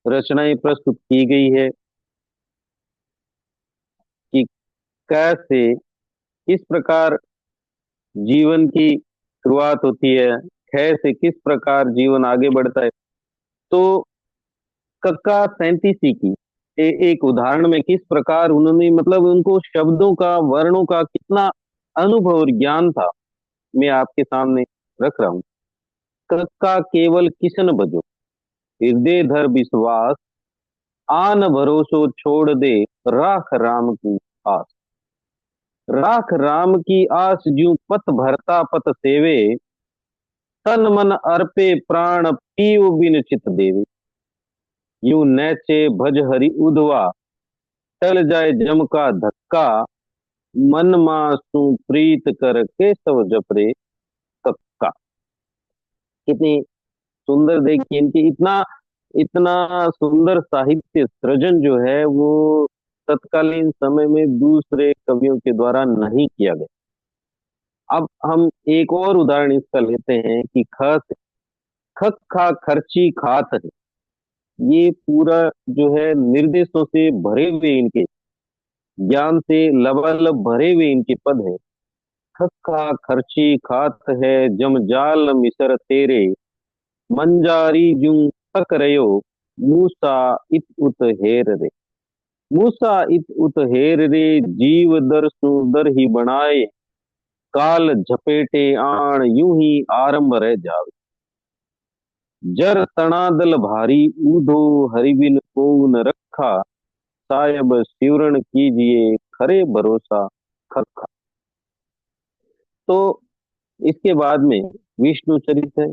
रचनाएं प्रस्तुत की गई है। कि कैसे, किस प्रकार जीवन की शुरुआत होती है, खे से किस प्रकार जीवन आगे बढ़ता है। तो कक्का 37 की एक उदाहरण में किस प्रकार उन्होंने, मतलब उनको शब्दों का, वर्णों का कितना अनुभव और ज्ञान था, मैं आपके सामने रख रहा हूँ। कक्का केवल किसन बजो, हृदय धर विश्वास, आन भरोसो छोड़ दे, राख राम की आस। राख राम की आस ज्यों पत भरता पत सेवे, तन मन अर्पे प्राण पीव बिन चित देवे। यूं नैचे भज हरि उधवा, टल जाए जम का धक्का, मन मासू प्रीत कर केशव जपरे कक्का। कितनी सुंदर, देखिए इनकी इतना इतना सुंदर साहित्य सृजन जो है वो तत्कालीन समय में दूसरे कवियों के द्वारा नहीं किया गया। अब हम एक और उदाहरण इसका लेते हैं कि ख से, खक खा खर्ची खात है, ये पूरा जो है निर्देशों से भरे हुए इनके, ज्ञान से लबालब भरे हुए इनके पद है। खक्का खर्ची खात है, जम जाल मिसर तेरे, मंजारी जूं तक रयो, मूसा इत उत हेर रे। मूसा इत उत हेर रे, जीव दर सु दर ही बनाए, काल झपेटे आण यूं ही आरंभ रह जावे। जर तणादल भारी, ऊधो हरिबिन को न रखा, सायब सिवरण कीजिए खरे भरोसा खखा। तो इसके बाद में विष्णु चरित है,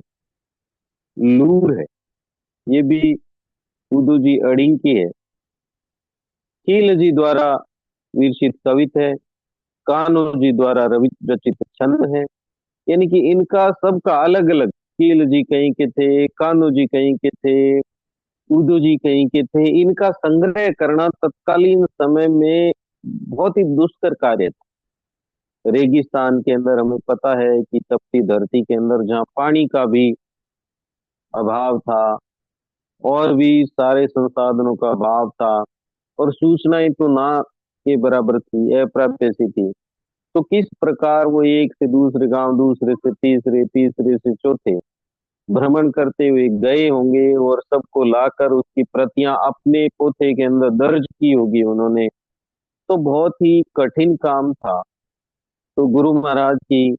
लूर है, ये भी उदूजी अड़िंग की है। खीलजी द्वारा विरचित कवित है। कान्होजी द्वारा रचित छंद है। यानी कि इनका सबका अलग अलग, खीलजी कहीं के थे, कान्होजी कहीं के थे, उदू जी कहीं के थे, इनका संग्रह करना तत्कालीन समय में बहुत ही दुष्कर कार्य था। रेगिस्तान के अंदर हमें पता है कि तपती धरती के अंदर जहाँ पानी का भी अभाव था और भी सारे संसाधनों का अभाव था और सूचनाएं तो ना के बराबर थी, अप्राप्य सी थी, तो किस प्रकार वो एक से दूसरे गांव, दूसरे से तीसरे, तीसरे से चौथे भ्रमण करते हुए गए होंगे और सबको लाकर उसकी प्रतियां अपने पोथे के अंदर दर्ज की होगी उन्होंने। तो बहुत ही कठिन काम था। तो गुरु महाराज की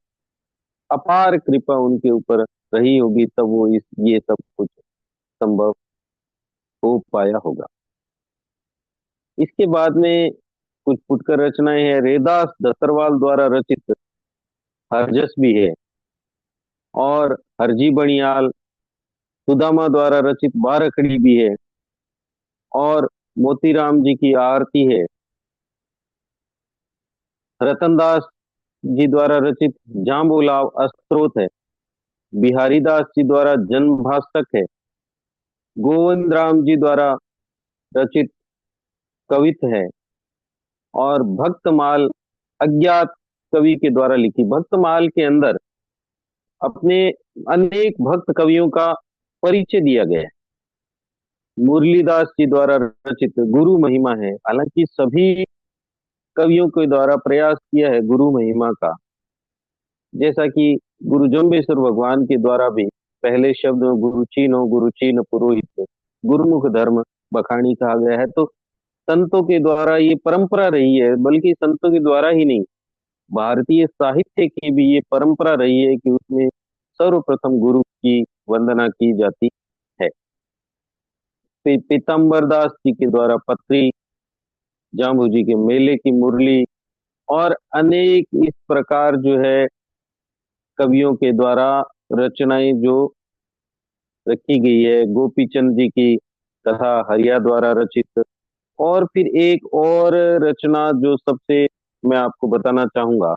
अपार कृपा उनके ऊपर रही होगी, तब वो इस ये सब कुछ संभव हो पाया होगा। इसके बाद में कुछ फुटकर रचनाएं हैं। रेदास दत्तरवाल द्वारा रचित हरजस भी है, और हरजी बणियाल सुदामा द्वारा रचित बारकड़ी भी है, और मोतीराम जी की आरती है। रतनदास जी द्वारा रचित जाम्बूलाव अस्त्रोत है। बिहारी दास जी द्वारा जन्म भास्कर है। गोविंद राम जी द्वारा रचित कवित है। और भक्तमाल अज्ञात कवि के द्वारा लिखी। भक्तमाल के अंदर अपने अनेक भक्त कवियों का परिचय दिया गया है। मुरलीदास जी द्वारा रचित गुरु महिमा है। हालांकि सभी कवियों के द्वारा प्रयास किया है गुरु महिमा का, जैसा कि गुरु जम्बेश्वर भगवान के द्वारा भी पहले शब्द में गुरु चीन पुरोहित गुरुमुख धर्म बखानी कहा गया है। तो संतों के द्वारा ये परंपरा रही है, बल्कि संतों के द्वारा ही नहीं, भारतीय साहित्य की भी ये परंपरा रही है कि उसमें सर्वप्रथम गुरु की वंदना की जाती है। पीताम्बर दास जी के द्वारा पत्री, जाम्बू जी के मेले की मुरली, और अनेक इस प्रकार जो है कवियों के द्वारा रचनाएं जो रखी गई है। गोपी चंद जी की कथा हरिया द्वारा रचित। और फिर एक और रचना जो सबसे मैं आपको बताना चाहूंगा,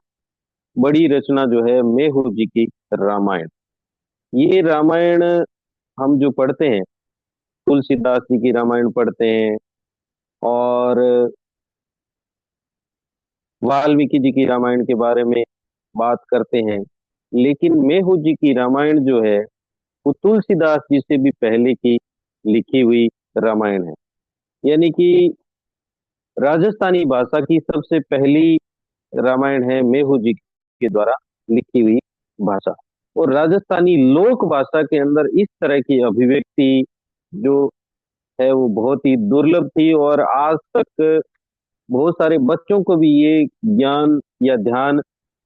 बड़ी रचना जो है मेहू जी की रामायण। ये रामायण हम जो पढ़ते हैं, तुलसीदास जी की रामायण पढ़ते हैं और वाल्मीकि जी की रामायण के बारे में बात करते हैं, लेकिन मेहू जी की रामायण जो है वो तुलसीदास जी से भी पहले की लिखी हुई रामायण है। यानी कि राजस्थानी भाषा की सबसे पहली रामायण है मेहू जी के द्वारा लिखी हुई भाषा। और राजस्थानी लोक भाषा के अंदर इस तरह की अभिव्यक्ति जो है वो बहुत ही दुर्लभ थी, और आज तक बहुत सारे बच्चों को भी ये ज्ञान या ध्यान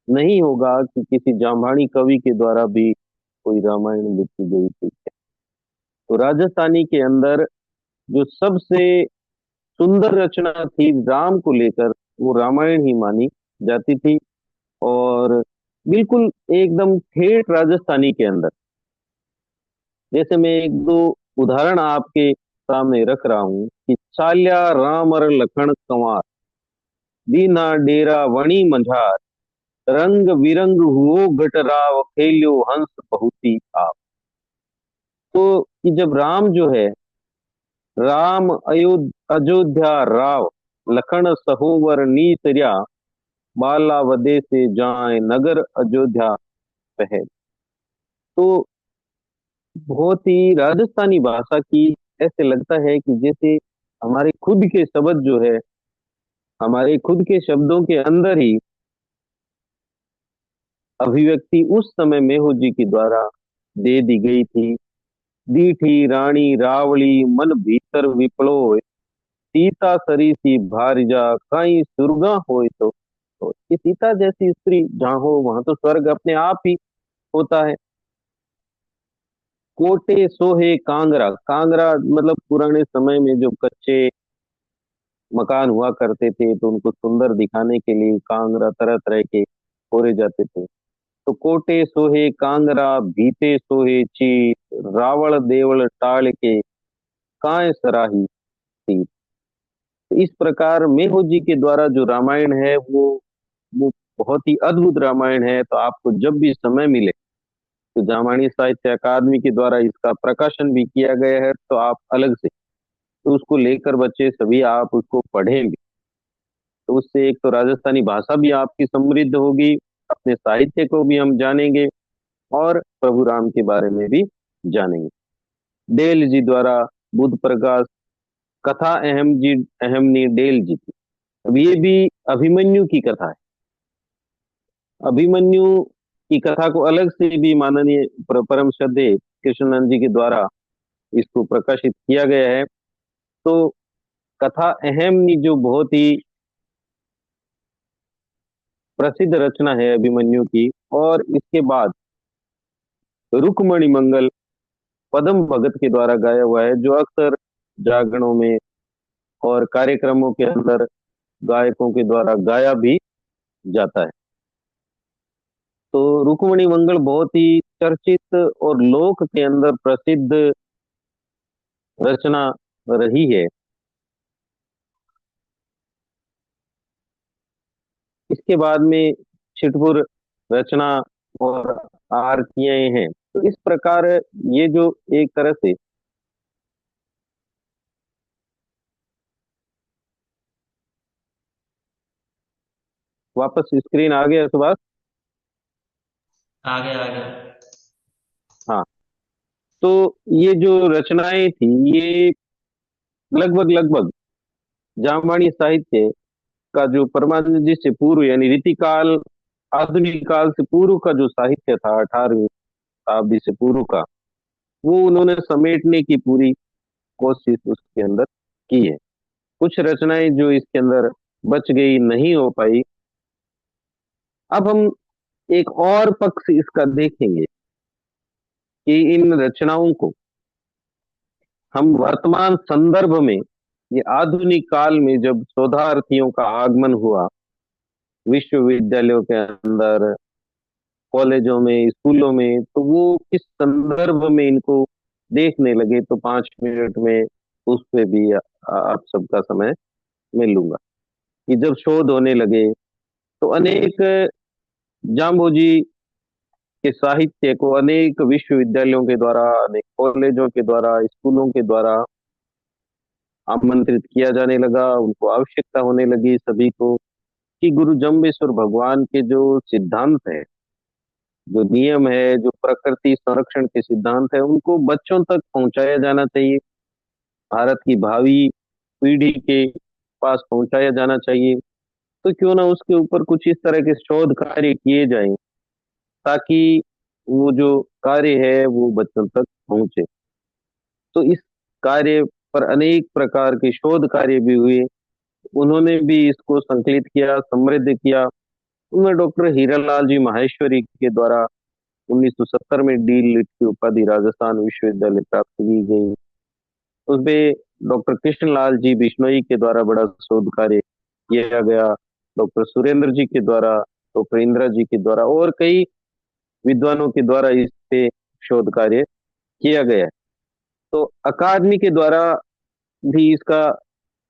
नहीं होगा कि किसी जाम्बानी कवि के द्वारा भी कोई रामायण लिखी गई थी। तो राजस्थानी के अंदर जो सबसे सुंदर रचना थी राम को लेकर, वो रामायण ही मानी जाती थी। और बिल्कुल एकदम ठेठ राजस्थानी के अंदर, जैसे मैं एक दो उदाहरण आपके सामने रख रहा हूं कि चाल्या राम और लखन कंवार, दीना डेरा वणी मंझार, रंग विरंग हुओ गटराव खेल्यो हंस बहुती आप। तो कि जब राम जो है, राम अयोध्या राव, लखन सहोवर नीतर्या, बाला वदे से जाए नगर अयोध्या पहल। तो बहुत ही राजस्थानी भाषा की ऐसे लगता है कि जैसे हमारे खुद के शब्द जो है, हमारे खुद के शब्दों के अंदर ही अभिव्यक्ति उस समय मेहू जी के द्वारा दे दी गई थी। दीठी रानी रावली मन भीतर विपलो, सीता सरी सी भारिजा काई सुरगा होए। तो ये सीता जैसी स्त्री जहां हो वहां तो स्वर्ग अपने आप ही होता है। कोटे सोहे कांगरा, कांगरा मतलब पुराने समय में जो कच्चे मकान हुआ करते थे तो उनको सुंदर दिखाने के लिए कांगरा तरह तरह के फोड़े जाते थे। तो कोटे सोहे कांगरा भीते सोहे चीत, रावण देवल टाल के काए सराही थी। तो इस प्रकार मेघो जी के द्वारा जो रामायण है वो बहुत ही अद्भुत रामायण है। तो आपको जब भी समय मिले, तो जामानी साहित्य अकादमी के द्वारा इसका प्रकाशन भी किया गया है, तो आप अलग से तो उसको लेकर बच्चे सभी आप उसको पढ़ेंगे, तो उससे एक तो राजस्थानी भाषा भी आपकी समृद्ध होगी, अपने साहित्य को भी हम जानेंगे और प्रभु राम के बारे में भी जानेंगे। डेल जी द्वारा बुद्ध प्रकाश कथा अहमनी डेल जी की। अब ये भी अभिमन्यु की कथा है। अभिमन्यु की कथा को अलग से भी माननीय परम श्रद्धेय कृष्णानंद जी के द्वारा इसको प्रकाशित किया गया है। तो कथा अहमनी जो बहुत ही प्रसिद्ध रचना है अभिमन्यु की, और इसके बाद रुक्मणी मंगल पदम भगत के द्वारा गाया हुआ है, जो अक्सर जागरणों में और कार्यक्रमों के अंदर गायकों के द्वारा गाया भी जाता है। तो रुक्मणी मंगल बहुत ही चर्चित और लोक के अंदर प्रसिद्ध रचना रही है। इसके बाद में छिटपुर रचना और आरतियां हैं। तो इस प्रकार ये जो एक तरह से वापस स्क्रीन आ गया सुभाष। आगे आगे। हाँ, तो ये जो रचनाएं थी ये लगभग लगभग जामवाणी साहित्य का जो परमानंद जी से पूर्व यानी रीतिकाल आधुनिक काल से पूर्व का जो साहित्य था 18वीं शताब्दी से पूर्व का, वो उन्होंने समेटने की पूरी कोशिश उसके अंदर की है। कुछ रचनाएं जो इसके अंदर बच गई, नहीं हो पाई। अब हम एक और पक्ष इसका देखेंगे कि इन रचनाओं को हम वर्तमान संदर्भ में, ये आधुनिक काल में जब शोधार्थियों का आगमन हुआ विश्वविद्यालयों के अंदर, कॉलेजों में, स्कूलों में, तो वो किस संदर्भ में इनको देखने लगे, तो 5 मिनट में उस पे भी आप सबका समय मैं लूंगा। कि जब शोध होने लगे तो अनेक जाम्बोजी के साहित्य को अनेक विश्वविद्यालयों के द्वारा, अनेक कॉलेजों के द्वारा, स्कूलों के द्वारा आमंत्रित किया जाने लगा। उनको आवश्यकता होने लगी सभी को कि गुरु जम्बेश्वर भगवान के जो सिद्धांत है, जो नियम है, जो प्रकृति संरक्षण के सिद्धांत है, उनको बच्चों तक पहुंचाया जाना चाहिए, भारत की भावी पीढ़ी के पास पहुंचाया जाना चाहिए। तो क्यों ना उसके ऊपर कुछ इस तरह के शोध कार्य किए जाएं, ताकि वो जो कार्य है वो बच्चों तक पहुंचे। तो इस कार्य पर अनेक प्रकार के शोध कार्य भी हुए। उन्होंने भी इसको संकलित किया, समृद्ध किया। उनमें डॉक्टर हीरालाल जी माहेश्वरी के द्वारा 1970 में डी लिट की उपाधि राजस्थान विश्वविद्यालय प्राप्त की गई। उसमें डॉक्टर कृष्णलाल जी बिश्नोई के द्वारा बड़ा शोध कार्य किया गया, डॉक्टर सुरेंद्र जी के द्वारा, डॉक्टर इंदिरा जी के द्वारा और कई विद्वानों के द्वारा इस पे शोध कार्य किया गया है। तो अकादमी के द्वारा भी इसका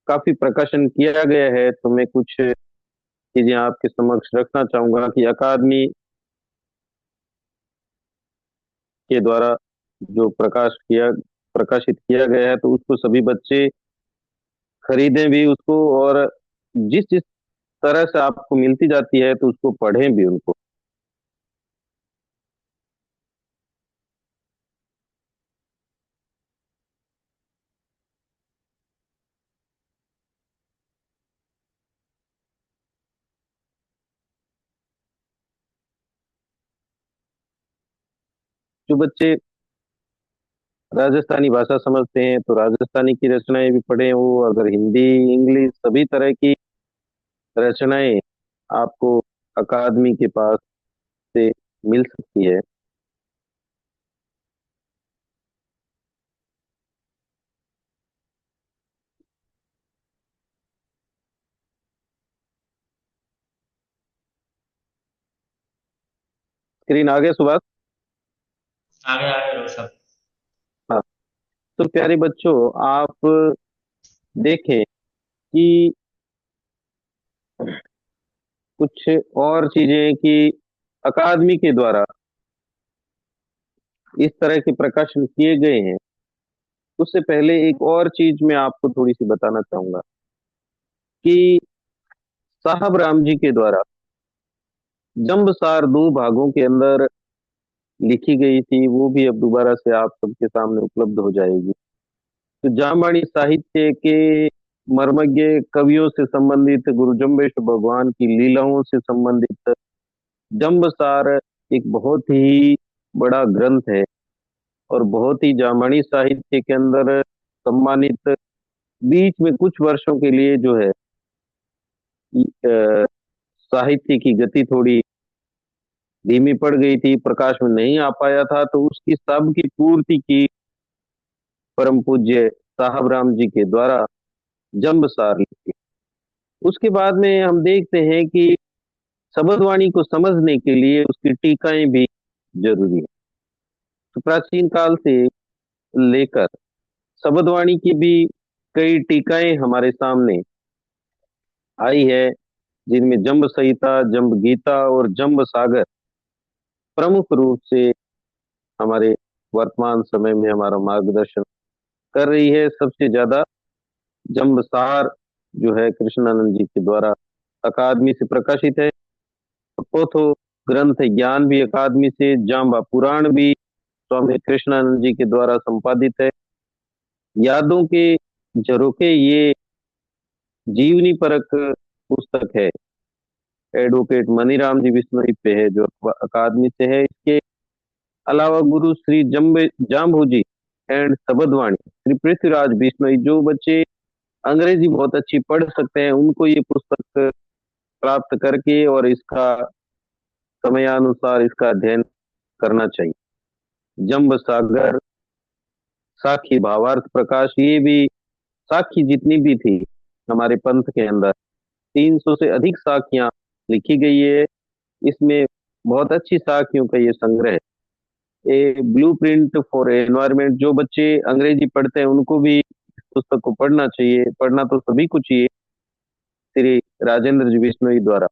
काफी प्रकाशन किया गया है। तो मैं कुछ चीजें आपके समक्ष रखना चाहूंगा कि अकादमी के द्वारा जो प्रकाशित किया गया है, तो उसको सभी बच्चे खरीदें भी उसको, और जिस जिस तरह से आपको मिलती जाती है तो उसको पढ़ें भी उनको। जो बच्चे राजस्थानी भाषा समझते हैं तो राजस्थानी की रचनाएं भी पढ़ें। वो अगर हिंदी, इंग्लिश सभी तरह की रचनाएं आपको अकादमी के पास से मिल सकती है। स्क्रीन आ गया सुभाष। आगे आगे लो सब। तो प्यारे बच्चों, आप देखें कि कुछ और चीजें कि अकादमी के द्वारा इस तरह के प्रकाशन किए गए हैं। उससे पहले एक और चीज मैं आपको थोड़ी सी बताना चाहूंगा कि साहब राम जी के द्वारा जंबसार 2 भागों के अंदर लिखी गई थी, वो भी अब दोबारा से आप सबके सामने उपलब्ध हो जाएगी। तो जामवाणी साहित्य के मर्मज्ञ कवियों से संबंधित, गुरु जम्बेश्वर भगवान की लीलाओं से संबंधित जंबसार एक बहुत ही बड़ा ग्रंथ है और बहुत ही जामवाणी साहित्य के अंदर सम्मानित। बीच में कुछ वर्षों के लिए जो है साहित्य की गति थोड़ी धीमी पड़ गई थी, प्रकाश में नहीं आ पाया था, तो उसकी सबकी पूर्ति की परम पूज्य साहब राम जी के द्वारा जंबसार लिखी। उसके बाद में हम देखते हैं कि शब्दवाणी को समझने के लिए उसकी टीकाएं भी जरूरी है। तो प्राचीन काल से लेकर शब्दवाणी की भी कई टीकाएं हमारे सामने आई है, जिनमें जंब संहिता, जंब गीता और जंब सागर प्रमुख रूप से हमारे वर्तमान समय में हमारा मार्गदर्शन कर रही है। सबसे ज्यादा जंबसार जो है कृष्णानंद जी के द्वारा अकादमी से प्रकाशित है। पोथो ग्रंथ ज्ञान भी अकादमी से, जाम्बा पुराण भी स्वामी कृष्णानंद जी के द्वारा संपादित है। यादों के झरोखे ये जीवनी परक पुस्तक है, एडवोकेट मनीराम जी बिश्नोई पे है, जो अकादमी से है। इसके अलावा गुरु श्री जम्बे जाम्भू जी एंड शब्दवाणी श्री पृथ्वीराज बिश्नोई, जो बच्चे अंग्रेजी बहुत अच्छी पढ़ सकते हैं उनको ये पुस्तक प्राप्त करके और इसका समयानुसार इसका अध्ययन करना चाहिए। जंब सागर, साखी भावार्थ प्रकाश, ये भी साखी जितनी भी थी हमारे पंथ के अंदर 300 से अधिक साखियां लिखी गई है। इसमें बहुत अच्छी साखियों का ये संग्रह है। ए ब्लू प्रिंट फॉर एनवायरमेंट, जो बच्चे अंग्रेजी पढ़ते हैं उनको भी इस पुस्तक को पढ़ना चाहिए, पढ़ना तो सभी को चाहिए, श्री राजेंद्र जी बिश्नोई द्वारा।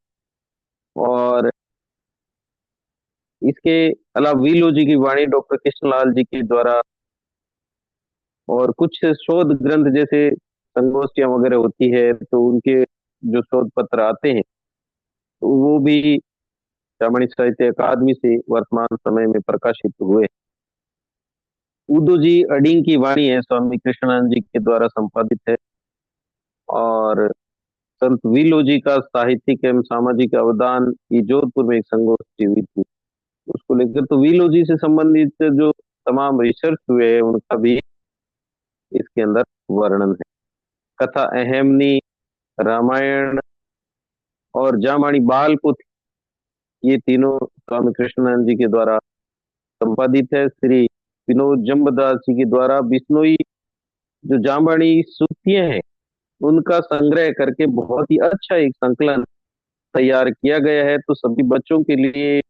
और इसके अलावा वीलो जी की वाणी डॉक्टर कृष्णलाल जी के द्वारा, और कुछ शोध ग्रंथ जैसे संगोष्ठियां वगैरह होती है तो उनके जो शोध पत्र आते हैं तो वो भी जामवाणी साहित्य अकादमी से वर्तमान समय में प्रकाशित हुए। उदो जी अडिंग की वाणी है, स्वामी कृष्णानंद जी के द्वारा संपादित है। और संत वीलो जी का साहित्यिक एवं सामाजिक अवदान, ये जोधपुर में एक संगोष्ठी हुई थी, उसको लेकर तो वीलो जी से संबंधित जो तमाम रिसर्च हुए हैं उनका भी इसके अंदर वर्णन है। कथा अहमनी, रामायण और जामवाणी बाल पुत्र, ये तीनों स्वामी कृष्णानंद जी के द्वारा संपादित है। श्री विनोद जम्बदास जी के द्वारा बिश्नोई जो जामवाणी सूक्तियां हैं उनका संग्रह करके बहुत ही अच्छा एक संकलन तैयार किया गया है। तो सभी बच्चों के लिए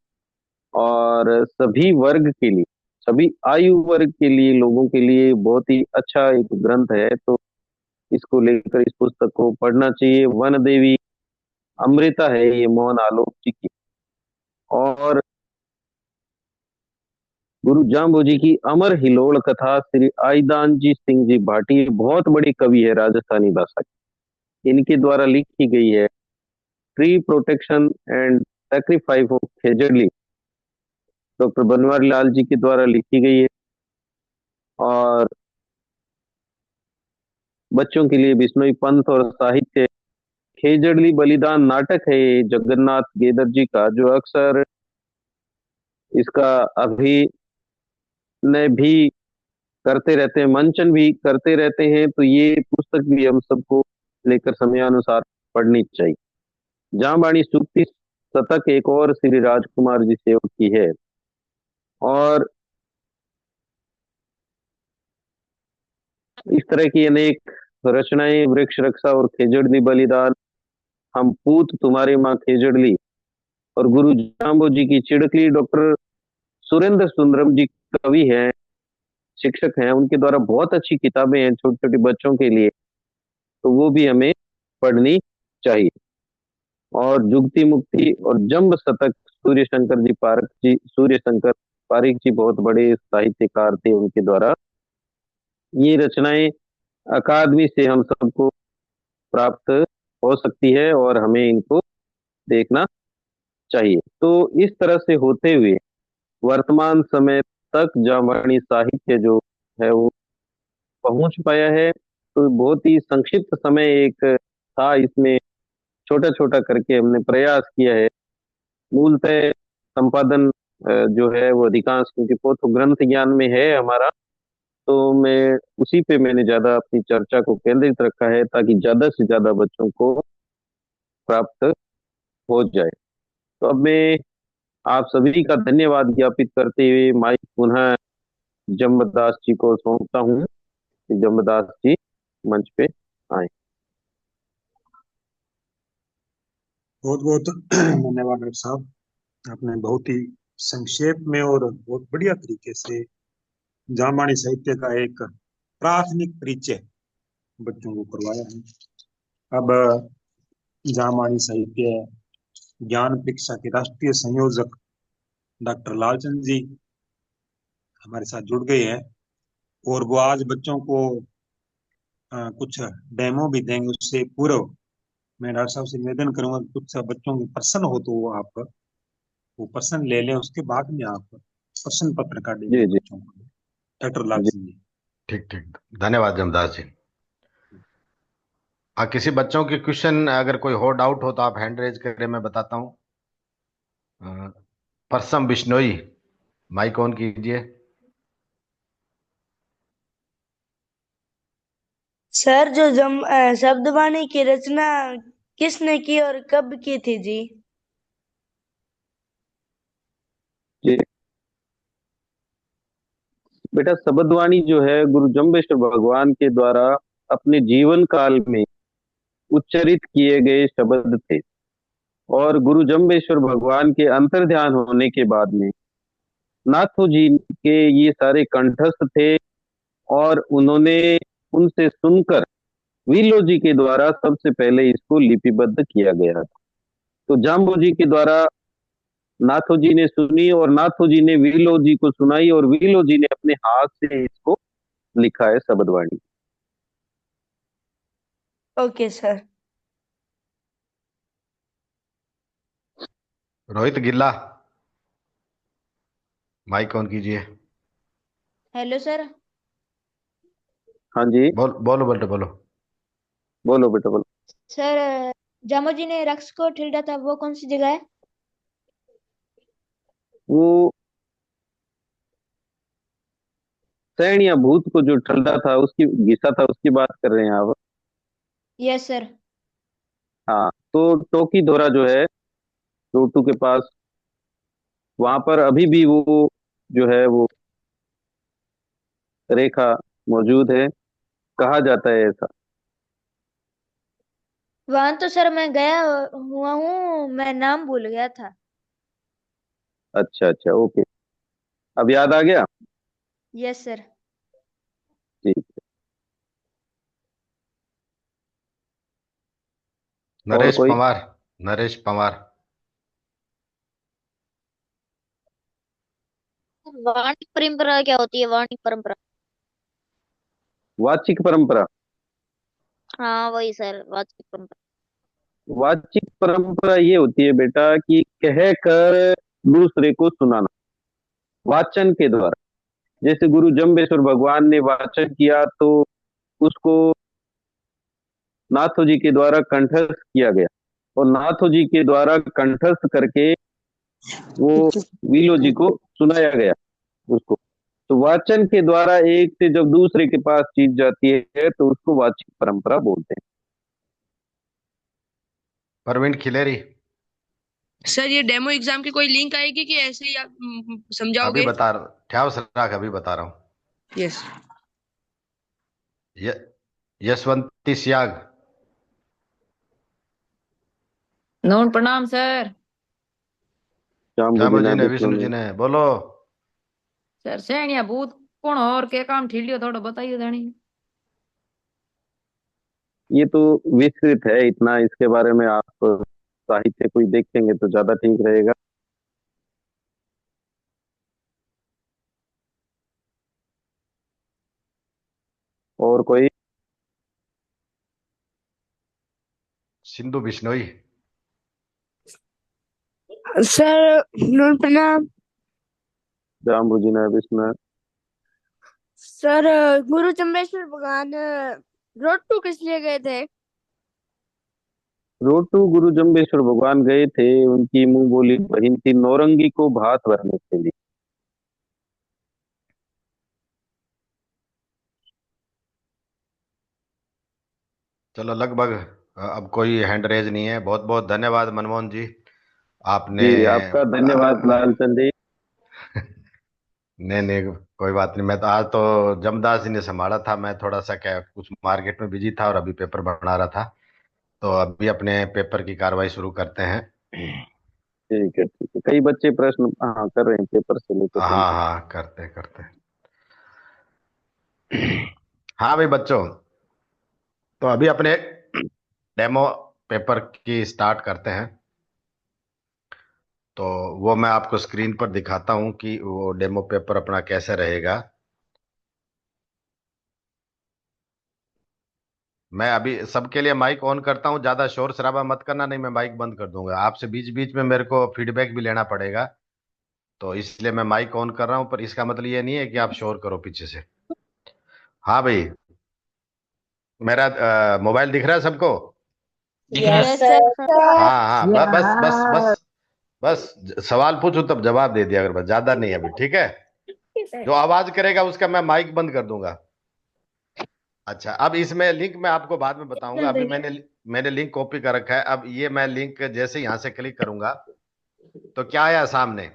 और सभी वर्ग के लिए, सभी आयु वर्ग के लिए, लोगों के लिए बहुत ही अच्छा एक ग्रंथ है। तो इसको लेकर इस पुस्तक को पढ़ना चाहिए। वन देवी अमृता है ये मोहन आलोक जी की। और गुरु जाम्बू जी की अमर हिलोल कथा श्री आईदान जी सिंह जी भाटी, बहुत बड़े कवि है राजस्थानी भाषा के, इनके द्वारा लिखी गई है। Tree protection and sacrifice of Khejarli, doctor Banwari Lal ji के द्वारा लिखी गई है। और बच्चों के लिए बिश्नोई पंथ और साहित्य, खेजड़ली बलिदान नाटक है ये जगन्नाथ गेदर जी का, जो अक्सर इसका अभिनय भी करते रहते हैं, मंचन भी करते रहते हैं। तो ये पुस्तक भी हम सबको लेकर समयानुसार पढ़नी चाहिए। जामवाणी सूक्ति शतक एक और श्री राजकुमार जी सेवक की है। और इस तरह की अनेक रचनाएं, वृक्ष रक्षा और खेजड़ली बलिदान, हम पूत तुम्हारी माँ खेजड़ली, और गुरु जाम्बो जी की चिड़कली, डॉक्टर सुरेंद्र सुंदरम जी कवि हैं, शिक्षक हैं उनके द्वारा बहुत अच्छी किताबें हैं छोटे छोटे बच्चों के लिए, तो वो भी हमें पढ़नी चाहिए। और जुगती मुक्ति और जंब शतक, सूर्य शंकर पारिक जी बहुत बड़े साहित्यकार थे, उनके द्वारा ये रचनाएं अकादमी से हम सबको प्राप्त हो सकती है और हमें इनको देखना चाहिए। तो इस तरह से होते हुए वर्तमान समय तक जामवाणी साहित्य जो है वो पहुंच पाया है। तो बहुत ही संक्षिप्त समय एक था, इसमें छोटा छोटा करके हमने प्रयास किया है। मूलतः संपादन जो है वो अधिकांश, क्योंकि पोथ ग्रंथ ज्ञान में है हमारा, तो मैं उसी पे मैंने ज्यादा अपनी चर्चा को केंद्रित रखा है ताकि ज्यादा से ज्यादा बच्चों को प्राप्त हो जाए। तो अब मैं आप सभी का धन्यवाद ज्ञापित करते हुए माइक पुनः जम्बदास जी को सौंपता हूँ कि जम्बदास जी मंच पे आए। बहुत बहुत धन्यवाद डॉक्टर साहब। आपने बहुत ही संक्षेप में और बहुत बढ़िया तरीके से जामवाणी साहित्य का एक प्राथमिक परिचय बच्चों को करवाया है। अब जामवाणी साहित्य ज्ञान परीक्षा के राष्ट्रीय संयोजक डॉक्टर लालचंद जी हमारे साथ जुड़ गए हैं, और वो आज बच्चों को कुछ डेमो भी देंगे। उससे पूर्व मैं डॉक्टर साहब से निवेदन करूंगा कि कुछ बच्चों के प्रश्न हो तो वो प्रश्न ले लें, उसके बाद में आप प्रश्न पत्र काटेंगे जी जी बच्चों को। डॉक्टर जी। लालचंद जी। ठीक ठीक, धन्यवाद जमदास जी। किसी बच्चों के क्वेश्चन अगर कोई हो, डाउट हो, तो आप हैंड रेज करें, मैं बताता हूँ। अ, परसम बिश्नोई, माइक ऑन कीजिए। सर, जो शब्दवाणी की रचना किसने की और कब की थी जी? जी बेटा, शब्दवाणी जो है गुरु जम्बेश्वर भगवान के द्वारा अपने जीवन काल में उच्चरित किए गए शब्द थे। और गुरु जम्बेश्वर भगवान के अंतर ध्यान होने के बाद में नाथू जी के ये सारे कंठस्थ थे, और उन्होंने उनसे सुनकर विलो जी के द्वारा सबसे पहले इसको लिपिबद्ध किया गया था। तो जाम्बू जी के द्वारा नाथो जी ने सुनी और नाथो जी ने विलो जी को सुनाई, और विलो जी ने अपने हाथ से इसको लिखा है शब्दवाणी। Okay sir. Rohit Gilla, mike on कीजिए। Hello sir. हाँ जी, बोलो बेटे, बोलो। बोलो बेटा बोलो। सर, जामो जी ने रक्स को ठिलता था, वो कौन सी जगह है? वो सैनिया भूत को जो ठंडा था, उसकी घिसा था, उसकी बात कर रहे हैं आप? Yes sir. हाँ, तो टोकी धोरा जो है टोटू के पास, वहां पर अभी भी वो जो है वो रेखा मौजूद है, कहा जाता है ऐसा। वहां तो सर मैं गया हुआ हूँ, मैं नाम भूल गया था। अच्छा अच्छा, ओके, अब याद आ गया। Yes sir. ठीक। और नरेश कोई? पवार, नरेश पवार। वाणिज्य परंपरा क्या होती है? वाणिज्य परंपरा। वाचिक परंपरा। हाँ वही सर, वाणिज्य परंपरा। वाचिक परंपरा ये होती है बेटा कि कह कर दूसरे को सुनाना, वाचन के द्वारा। जैसे गुरु जम्बेश्वर भगवान ने वाचन किया, तो उसको नाथो जी के द्वारा कंठस्थ किया गया, और नाथो जी के द्वारा कंठस्थ करके वो विलो जी को सुनाया गया उसको। तो वाचन के द्वारा एक से जब दूसरे के पास चीज जाती है तो उसको वाचिक परंपरा बोलते हैं। परवीन खिलेरी। सर, ये डेमो एग्जाम की कोई लिंक आएगी कि ऐसे ही आप अभी समझाओगे? बता, ठहर सराख, अभी बता रहा हूँ। यस। य, यशवंती सियाग। नमन प्रणाम सर। जाम्बू जी जामो ने जी ने, विष्णु विष्णु ने। जी ने, बोलो। सर, सैनिया भूत कौन और क्या काम ठीलियो थोड़ा बताइए धनी। ये तो विस्तृत है इतना, इसके बारे में आप साहित्य कोई देखेंगे तो ज्यादा ठीक रहेगा। और कोई? सिंधु बिश्नोई। सर नून प्रणाम। जाम्बूजी ने विस्मय। सर गुरु चंबेश्वर भगवान रोटू किस लिए गए थे? रोटू गुरु जम्बेश्वर भगवान गए थे, उनकी मुंह बोली बहन थी नौरंगी को भात भरने के लिए। चलो लगभग अब कोई हैंड रेज नहीं है। बहुत बहुत धन्यवाद मनमोहन जी, आपने जी आपका धन्यवाद लालचंद जी। नहीं नहीं, कोई बात नहीं। मैं तो आज तो जमदास जी ने संभाला था, मैं थोड़ा सा क्या कुछ मार्केट में बिजी था और अभी पेपर बना रहा था। तो अभी अपने पेपर की कार्रवाई शुरू करते हैं। ठीक है ठीक है, कई बच्चे प्रश्न हाँ कर रहे हैं पेपर से लेकर हाँ चिंता। हाँ, करते करते। हाँ भाई बच्चों, तो अभी अपने डेमो पेपर की स्टार्ट करते हैं। तो वो मैं आपको स्क्रीन पर दिखाता हूँ कि वो डेमो पेपर अपना कैसे रहेगा। मैं अभी सबके लिए माइक ऑन करता हूँ, ज्यादा शोर शराबा मत करना, नहीं मैं माइक बंद कर दूंगा। आपसे बीच बीच में मेरे को फीडबैक भी लेना पड़ेगा, तो इसलिए मैं माइक ऑन कर रहा हूँ। पर इसका मतलब ये नहीं है कि आप शोर करो पीछे से। हाँ भाई, मेरा मोबाइल दिख रहा है सबको? दिख रहा है। Yes sir. हाँ हाँ, बस बस बस बस सवाल पूछो तब जवाब दे दिया, अगर बस, ज्यादा नहीं अभी, ठीक है? जो आवाज करेगा उसका मैं माइक बंद कर दूंगा। अच्छा, अब इसमें लिंक मैं आपको बाद में बताऊंगा। अभी मैंने मैंने लिंक कॉपी कर रखा है। अब ये मैं लिंक जैसे यहां से क्लिक करूंगा तो क्या आया सामने?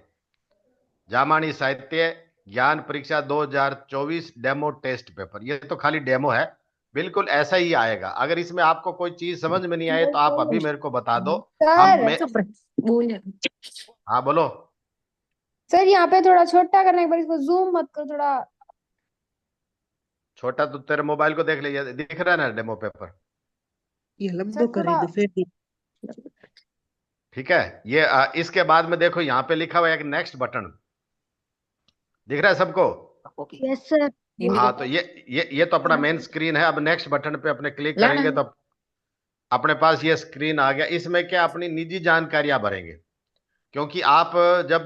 जामानी साहित्य ज्ञान परीक्षा 2024 डेमो टेस्ट पेपर। ये तो खाली डेमो है, बिल्कुल ऐसा ही आएगा। अगर इसमें आपको कोई चीज समझ में नहीं आए तो आप अभी मेरे को बता दो। हम सर मैं चुप रहे बोले। हाँ बोलो। सर यहाँ पे थोड़ा छोटा करने पर इसको जूम मत करो थोड़ा। छोटा तो तेरे मोबाइल को देख ले, ये दिख रहा है ना डेमो पेपर? ये सर लंबो करे थोड़ा तो फिर भी ठीक है। ये इसके बाद में देखो यहाँ पे लिखा हुआ है एक नेक्स्ट बटन, दिख रहा है सबको? Yes sir. हाँ, तो ये तो अपना मेन स्क्रीन है। अब नेक्स्ट बटन पे अपने क्लिक लाना करेंगे तो अपने पास ये स्क्रीन आ गया। इसमें क्या अपनी निजी जानकारियां भरेंगे, क्योंकि आप जब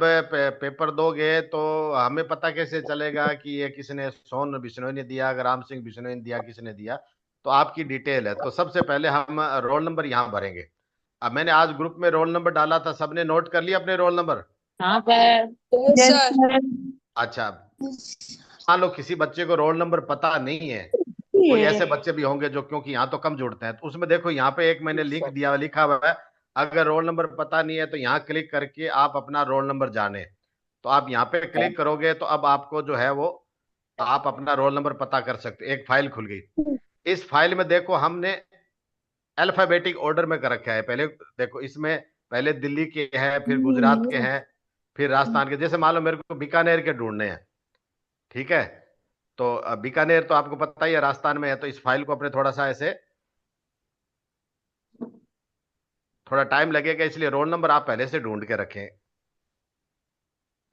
पेपर दोगे तो हमें पता कैसे चलेगा कि ये किसने, सोन बिश्नोई ने दिया, राम सिंह बिश्नोई ने दिया, किसने दिया? तो आपकी डिटेल है। तो सबसे पहले हम रोल नंबर यहाँ भरेंगे। अब मैंने आज ग्रुप में रोल नंबर डाला था, सबने नोट कर लिया अपने रोल नंबर? हाँ सर। Yes sir. अच्छा, मान लो किसी बच्चे को रोल नंबर पता नहीं है, कोई ऐसे बच्चे भी होंगे जो, क्योंकि यहाँ तो कम जुड़ते हैं, तो उसमें देखो यहाँ पे एक मैंने लिंक दिया, लिखा हुआ है अगर रोल नंबर पता नहीं है तो यहाँ क्लिक करके आप अपना रोल नंबर जाने। तो आप यहाँ पे क्लिक करोगे तो अब आपको जो है वो आप अपना रोल नंबर पता कर सकते। एक फाइल खुल गई। इस फाइल में देखो हमने अल्फाबेटिक ऑर्डर में कर रखा है। पहले देखो इसमें पहले दिल्ली के हैं, फिर गुजरात के हैं, फिर राजस्थान के। जैसे मान लो मेरे को बीकानेर के ढूंढने हैं, ठीक है? तो बीकानेर तो आपको पता ही है राजस्थान में है। तो इस फाइल को अपने थोड़ा सा ऐसे, थोड़ा टाइम लगेगा, इसलिए रोल नंबर आप पहले से ढूंढ के रखें।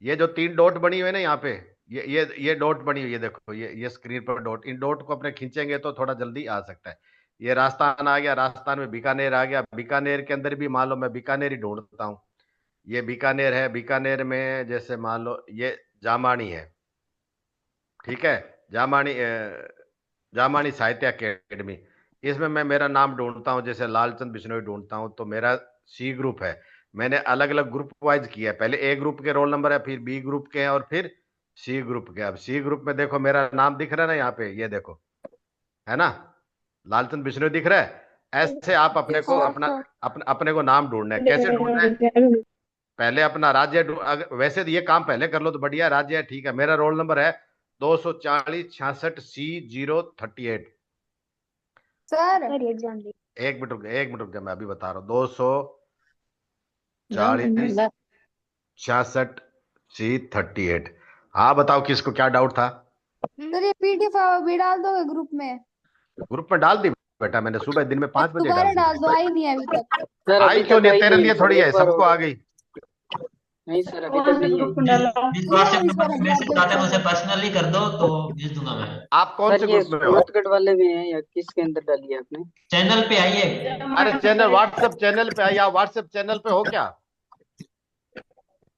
ये जो 3 डॉट बनी हुई है ना यहाँ पे, ये डॉट बनी हुई है, देखो ये स्क्रीन पर डॉट, इन डॉट को अपने खींचेंगे तो थोड़ा जल्दी आ सकता है। ये राजस्थान आ गया, राजस्थान में बीकानेर आ गया, बीकानेर के अंदर भी मान लो मैं बीकानेर ही ढूंढता हूँ। ये बीकानेर है, बीकानेर में जैसे मान लो ये जामानी है, ठीक है? जामानी जामानी साहित्य अकेडमी, इसमें मैं मेरा नाम ढूंढता हूँ, जैसे लालचंद बिश्नोई ढूंढता हूँ तो मेरा सी ग्रुप है। मैंने अलग अलग ग्रुप वाइज किया है, पहले ए ग्रुप के रोल नंबर है, फिर बी ग्रुप के हैं, और फिर सी ग्रुप के। अब सी ग्रुप में देखो मेरा नाम दिख रहा है ना यहाँ पे, ये देखो, है ना? लालचंद बिश्नोई दिख रहा है। ऐसे आप अपने को हाँ अपना सर। अपने को नाम ढूंढना है। कैसे ढूंढना है? पहले अपना राज्य वैसे तो ये काम पहले कर लो तो बढ़िया। राज्य है, ठीक है, मेरा रोल नंबर है 240 66 C 038। सर एक मिनट रुक, एक मिनट रुक जा, मैं अभी बता रहा हूँ। 240 66 C 38। हाँ बताओ किसको क्या डाउट था? सर ये पीडीएफ भी डाल दोगे ग्रुप में? ग्रुप में डाल दी बेटा मैंने, सुबह दिन में 5 बजे दोबारा डाल डाल दी। दो, आई नहीं है अभी तक। सर आई अभी क्यों तक नहीं, आई तेरे नहीं लिए सर, थोड़ी एक है, बार सबको और आ गई। नहीं सर अभी तक नहीं आई। जिस व्हाट्सएप नंबर से मैसेज आते हैं उसे पर्सनली कर दो तो भेज दूंगा मैं। आप कौन सर से ये ग्रुप में हो? सूरतगढ़ वाले भी हैं या किसके अंदर डाली है आपने? चैनल पे आइए। अरे चैनल, व्हाट्सएप चैनल पे आई, आप व्हाट्सएप चैनल पे हो क्या?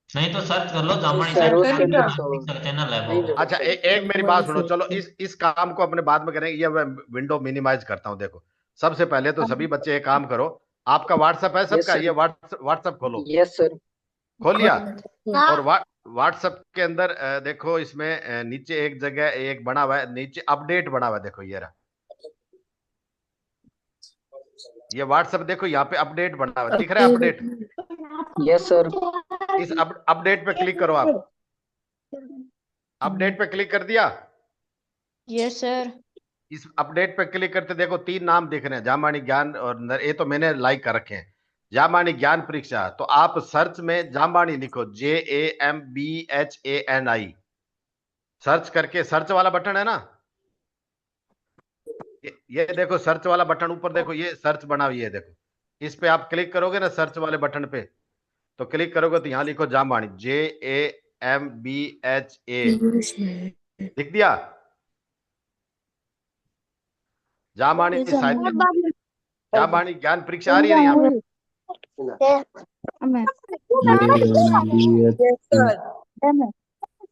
नहीं तो सर्च कर लो, नहीं जामवाणी सर उसके अंदर साइंस तो का चैनल है वो। नहीं अच्छा एक मेरी बात सुनो, चलो इस काम को अपने बाद में करेंगे, ये मैं विंडो मिनिमाइज करता हूँ। देखो सबसे पहले तो सभी बच्चे एक काम करो, आपका व्हाट्सएप है यस सबका, सर। ये व्हाट्सएप खोलो। Yes sir. खोल लिया? और व्हाट्सएप के अंदर देखो इसमें नीचे एक जगह एक बना हुआ है, नीचे अपडेट बना हुआ है, देखो ये रहा, ये व्हाट्सएप देखो यहाँ पे अपडेट बना हुआ है, दिख रहा है अपडेट? Yes sir. इस अपडेट पे क्लिक करो आप। अपडेट पे क्लिक कर दिया? Yes sir. इस अपडेट पे क्लिक करते देखो 3 नाम दिख रहे हैं, जामानी ज्ञान और ये तो मैंने लाइक कर रखे हैं, जामानी ज्ञान परीक्षा। तो आप सर्च में जामानी लिखो, JAMBHANI, सर्च करके, सर्च वाला बटन है ना, ये देखो सर्च वाला बटन ऊपर देखो, ये सर्च बना हुई है देखो, इस पे आप क्लिक करोगे ना सर्च वाले बटन पे, तो क्लिक करोगे तो यहां लिखो जामबाणी, JAMBHA, लिख दिया? जामबाणी साहित्य, जामबाणी ज्ञान परीक्षा आ रही है ना यहाँ पे?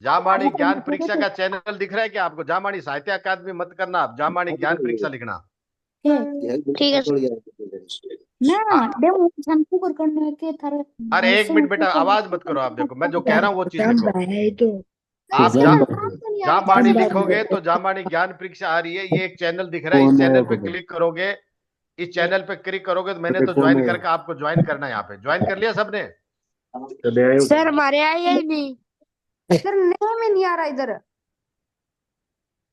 जामबाणी ज्ञान परीक्षा का चैनल दिख रहा है क्या आपको? जामबाणी साहित्य अकादमी मत करना, आप जामबाणी ज्ञान परीक्षा लिखना। ठीक है सर। अरे एक मिनट बेटा, आवाज मत करो आप, देखो मैं जो कह रहा हूँ वो चीज लिखो। आप जामबाणी लिखोगे तो जामबाणी ज्ञान परीक्षा आ रही है, ये एक चैनल दिख रहा है, इस चैनल पे क्लिक करोगे, इस चैनल पे क्लिक करोगे तो मैंने तो ज्वाइन करके आपको ज्वाइन करना है, यहाँ पे ज्वाइन कर लिया सबने? सर हमारे आया ही नहीं। सर नेम ही नहीं आ रहा इधर।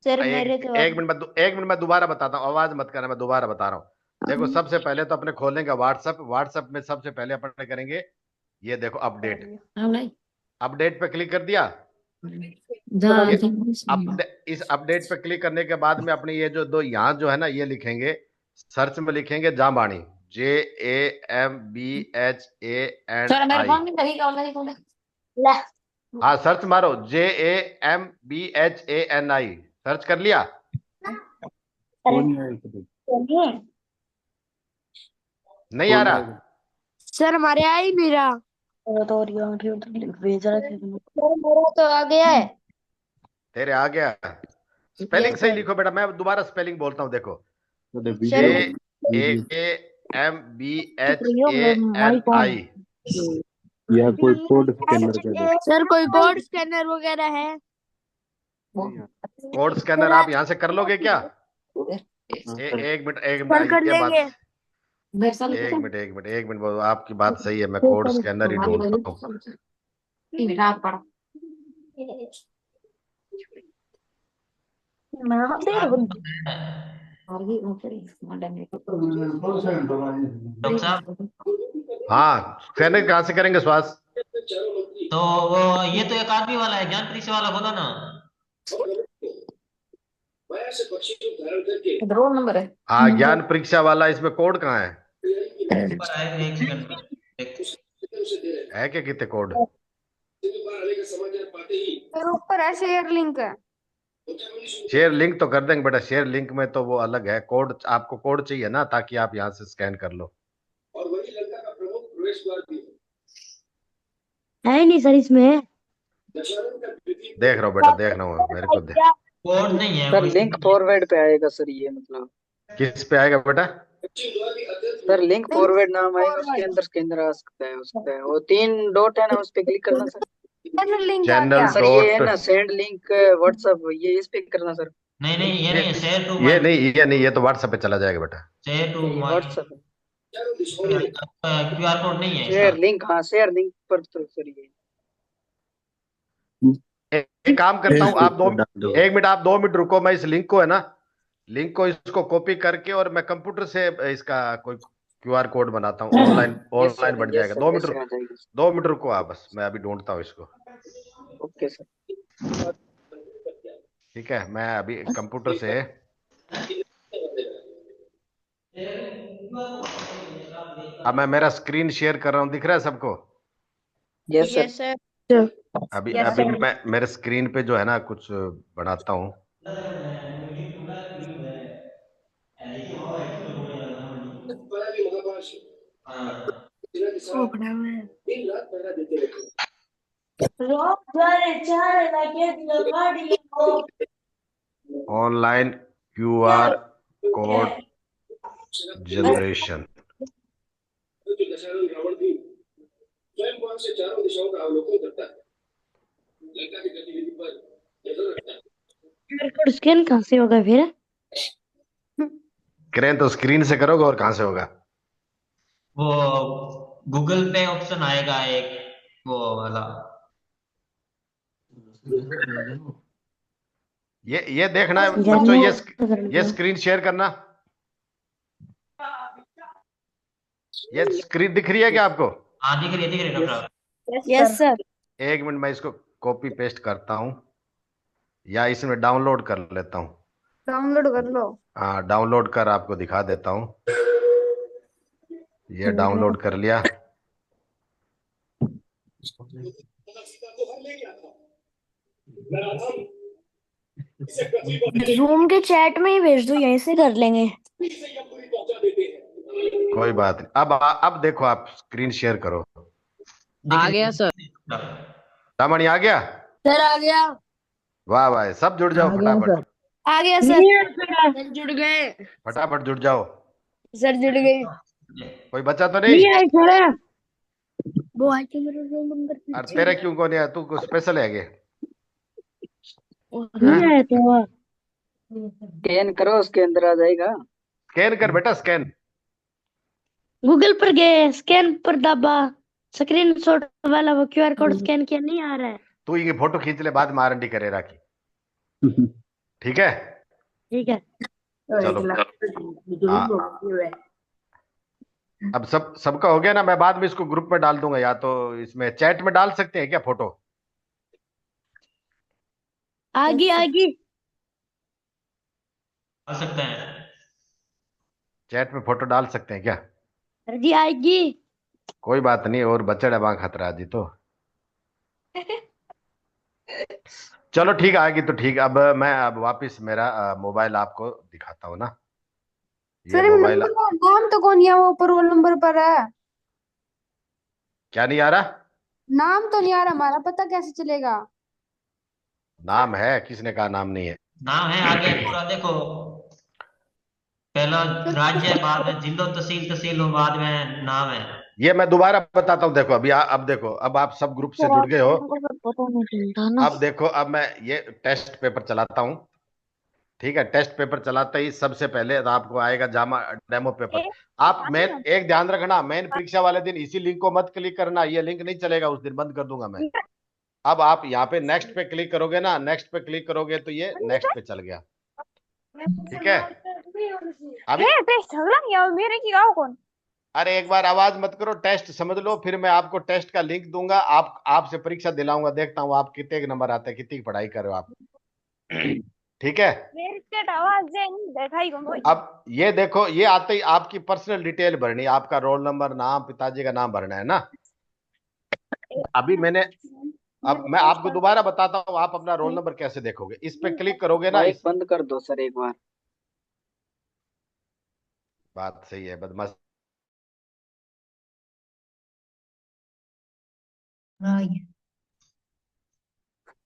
सर मेरे तो एक मिनट मैं दोबारा बताता हूँ, आवाज मत करना, मैं दोबारा बता रहा हूँ। देखो सबसे पहले तो अपने खोलेंगे व्हाट्सएप में सबसे पहले अपने करेंगे ये देखो अपडेट, अपडेट पे क्लिक कर दिया? इस अपडेट पे क्लिक करने के बाद में अपने ये जो दो यहाँ जो है ना, ये लिखेंगे, सर्च में लिखेंगे जामबाणी, JAMBHANI। हाँ सर्च मारो, JAMBHANI, सर्च कर लिया? नहीं आ रहा? सर हमारे आ ही नहीं रहा। मेरा तो आ गया है। तेरे आ गया? स्पेलिंग सही लिखो बेटा, मैं दोबारा स्पेलिंग बोलता हूँ, देखो JAMBHANI। या कोई कोड स्कैनर कर दो। सर कोई कोड स्कैनर वगैरह है? कोड स्कैनर आप यहाँ से कर लोगे क्या? एक मिनट सर कर ये बात, लेंगे। एक मिनट आपकी बात सही है, मैं कोड स्कैनर ही ढूंढता हूँ। डॉक्टर साहब हाँ स्कैनर कहाँ से करेंगे स्वास्थ्य? तो वो ये तो एक आदमी वाला है, ज्ञान परीक्षा वाला बोला ना। रोल नंबर है। हाँ ज्ञान परीक्षा वाला, इसमें कोड कहाँ है? ऊपर आएगा, एक सेकंड में है क्या कितने कोड? सर ऊपर है शेयर लिंक है। शेयर लिंक तो कर देंगे बेटा, शेयर लिंक में तो वो अलग है, कोड आपको कोड चाहिए ना, ताकि आप यहाँ से स्कैन कर लो। है नहीं सर इसमें। देख रहा हूँ बेटा, देख रहा हूँ, मेरे को देख। कोड नहीं है सर वो। लिंक फॉरवर्ड पे आएगा सर, ये मतलब किस पे आएगा बेटा? सर लिंक फॉरवर्ड नाम आएगा, उसके अंदर स्कैनर आ सकता है, उसका है वो 3 डॉट है ना, उस पे क्लिक करना सर। चैनल लिंक आ चैनल गया। सर ये है ना सेंड लिंक व्हाट्सएप, ये इस पे करना सर। नहीं ये नहीं है, शेयर टू ये तो व्हाट्सएप पे चला जाएगा बेटा। Share to WhatsApp QR code नहीं है शेयर इसका। लिंक, हाँ शेयर लिंक पर तो सर ये एक काम करता हूँ, आप एक मिनट, आप 2 मिनट रुको, मैं इस लिंक को है ना, लिंक को इसको कॉपी करके और मैं कंप्यूटर से इसका कोई QR कोड बनाता हूँ, ऑनलाइन बन जाएगा। 2 मिनट 2 मिनट रुको आप, बस मैं अभी ढूंढता हूँ इसको। Okay sir. ठीक है, मैं अभी कंप्यूटर से अब मैं मेरा स्क्रीन शेयर कर रहा हूँ, दिख रहा है सबको? Yes sir. Yes sir. अभी Yes, अभी sir. मैं मेरे स्क्रीन पे जो है ना कुछ बनाता हूँ। Online QR code generation. Code scan कहाँ से होगा फिर? करें तो स्क्रीन से करोगे और कहां से होगा? वो गूगल पे ऑप्शन आएगा एक, वो वाला। ये देखना है बच्चों, ये स्क्रीन शेयर करना। ये स्क्रीन दिख रही है क्या आपको? हाँ दिख रही है डॉक्टर साहब। Yes sir. एक मिनट, मैं इसको कॉपी पेस्ट करता हूं या इसमें डाउनलोड कर लेता हूं। डाउनलोड कर लो। हाँ, डाउनलोड कर आपको दिखा देता हूं। ये डाउनलोड कर लिया। जूम के चैट में ही भेज दो, यहीं से कर लेंगे। कोई बात नहीं। अब देखो, आप स्क्रीन शेयर करो। आ गया सर। रामणी आ गया? सर आ गया। वाह वाह, सब जुड़ जाओ फटाफट। आ गया सर। सर जुड़ गए। फटाफट जुड़ जाओ। सर जुड़ गए। कोई बचा तो नहीं? वो आई थी मेरा रोल नंबर अरे तेरे क्यों को नहीं आया? तू कुछ स्पेशल है क्या? नहीं आया तो स्कैन करो, उसके अंदर आ जाएगा। स्कैन कर बेटा, स्कैन। गूगल पर गए, स्कैन पर दबा, स्क्रीन शॉट वाला वो क्यूआर कोड स्कैन किया, नहीं आ रहा है। तू ये फोटो खींच ले, बाद में आरएनडी करे राखी। ठीक है, ठीक है। चलो। अब सबका हो गया ना? मैं बाद में इसको ग्रुप में डाल दूंगा, या तो इसमें चैट में डाल सकते हैं क्या फोटो? आगे आगे आ सकते हैं। चैट में फोटो डाल सकते हैं क्या? जी आएगी। कोई बात नहीं, और बच्चा बांग खतरा जी तो। चलो ठीक है, आएगी तो ठीक। अब मैं वापस मेरा मोबाइल आपको दिखाता हूँ ना। ये सर मोबाइल नाम तो कौन है, वो ऊपर रोल नंबर पर है। क्या नहीं आ रहा? नाम तो नहीं आ रहा हमारा, पता कैसे चलेगा? नाम है, किसने कहा नाम नहीं है? नाम है आगे पूरा देखो, पहला राज्य, बाद में जिलो, तहसील, तहसील और बाद में नाम है। ये मैं दोबारा बताता हूँ, देखो अभी अब देखो, अब आप सब ग्रुप से जुड़ गए हो। पता नहीं चलता ना। अब देखो, अब मैं ये टेस्ट पेपर चलाता हूँ। ठीक है, टेस्ट पेपर चलाते ही सबसे पहले तो आपको आएगा जामा डेमो पेपर। आप मेन एक ध्यान रखना, मेन परीक्षा वाले दिन इसी लिंक को मत क्लिक करना, ये लिंक नहीं चलेगा उस दिन, बंद कर दूंगा मैं। अब आप यहाँ पे नेक्स्ट पे क्लिक करोगे ना, नेक्स्ट पे क्लिक करोगे तो ये नेक्स्ट पे चल गया। ठीक है, अभी मेरे की आओ कौन? अरे एक बार आवाज मत करो, टेस्ट समझ लो, फिर मैं आपको टेस्ट का लिंक दूंगा, आपसे परीक्षा दिलाऊंगा, देखता हूँ आप कितने नंबर आते हैं, कितनी पढ़ाई कर रहे हो आप। ठीक है, अब ये देखो, ये आते ही आपकी पर्सनल डिटेल भरनी है, आपका रोल नंबर, नाम, पिताजी का नाम भरना है ना। अभी अब मैं आपको दोबारा बताता हूँ, आप अपना रोल नंबर कैसे देखोगे। इस पे क्लिक करोगे ना, माइक बंद कर दो सर एक बार। बात सही है, बदमाश।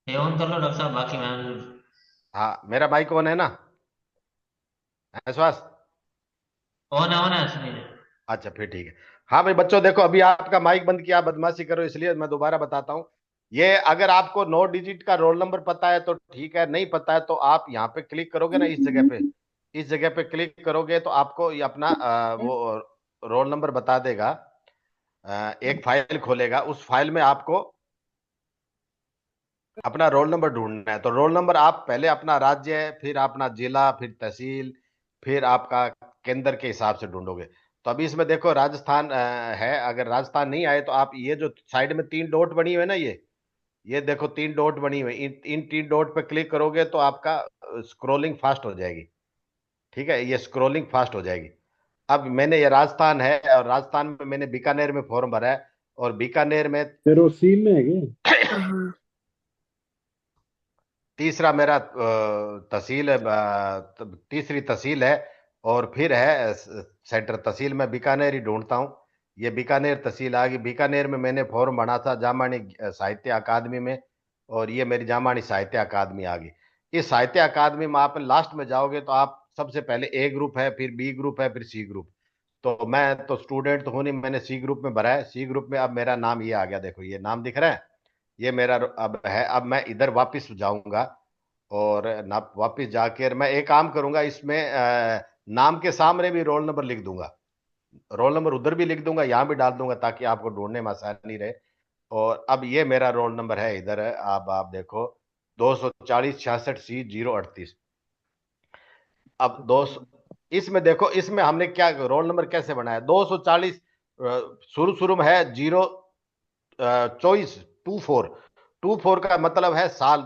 ये ऑन कर लो डॉक्टर साहब, बाकी मैं। हाँ, मेरा माइक ऑन है ना? विश्वास? ऑन है सुनिए। अच्छा फिर ठीक है। हाँ भाई बच्चों, देखो अभी आपका माइक बंद किया, बदमाशी करो, इसलिए मैं दोबारा बताता हूँ। ये अगर आपको 9 डिजिट का रोल नंबर पता है तो ठीक है, नहीं पता है तो आप यहाँ पे क्लिक करोगे ना, इस जगह पे क्लिक करोगे तो आपको ये अपना वो रोल नंबर बता देगा। एक फाइल खोलेगा, उस फाइल में आपको अपना रोल नंबर ढूंढना है। तो रोल नंबर आप पहले अपना राज्य, फिर अपना जिला, फिर तहसील, फिर आपका केंद्र के हिसाब से ढूंढोगे। तो अभी इसमें देखो राजस्थान है, अगर राजस्थान नहीं आए तो आप ये जो साइड में 3 डॉट बनी हुई है ना, ये देखो 3 डॉट बनी हुई, इन 3 डॉट पे क्लिक करोगे तो आपका स्क्रॉलिंग फास्ट हो जाएगी। ठीक है, ये स्क्रॉलिंग फास्ट हो जाएगी। अब मैंने, ये राजस्थान है और राजस्थान में मैंने बीकानेर में फॉर्म भरा है, और बीकानेर में फिर वो सील में है क्या? हाँ। तीसरा मेरा तहसील है, तीसरी तहसील है, और फिर है सेंटर तहसील। में बीकानेर ही ढूंढता हूँ। ये बीकानेर तहसील आ गई। बीकानेर में मैंने फॉर्म भरा था जामानी साहित्य अकादमी में, और ये मेरी जामानी साहित्य अकादमी आ गई। इस साहित्य अकादमी में आप लास्ट में जाओगे तो आप सबसे पहले ए ग्रुप है, फिर बी ग्रुप है, फिर सी ग्रुप। तो मैं तो स्टूडेंट तो हूं नहीं, मैंने सी ग्रुप में भरा है। सी ग्रुप में अब मेरा नाम ये आ गया, देखो ये नाम दिख रहा है, ये मेरा अब है। अब मैं इधर वापस जाऊंगा, और ना वापस जाकर मैं एक काम करूंगा, इसमें नाम के सामने भी रोल नंबर लिख दूंगा। रोल नंबर उधर भी लिख दूंगा, यहां भी डाल दूंगा, ताकि आपको ढूंढने में आसानी रहे। और अब ये मेरा रोल नंबर है, इधर है। अब आप देखो 240 66 C 038। अब दो, इसमें देखो, इसमें हमने क्या रोल नंबर कैसे बनाया, 240 शुरू शुरू में है 0 24 24 का मतलब है साल,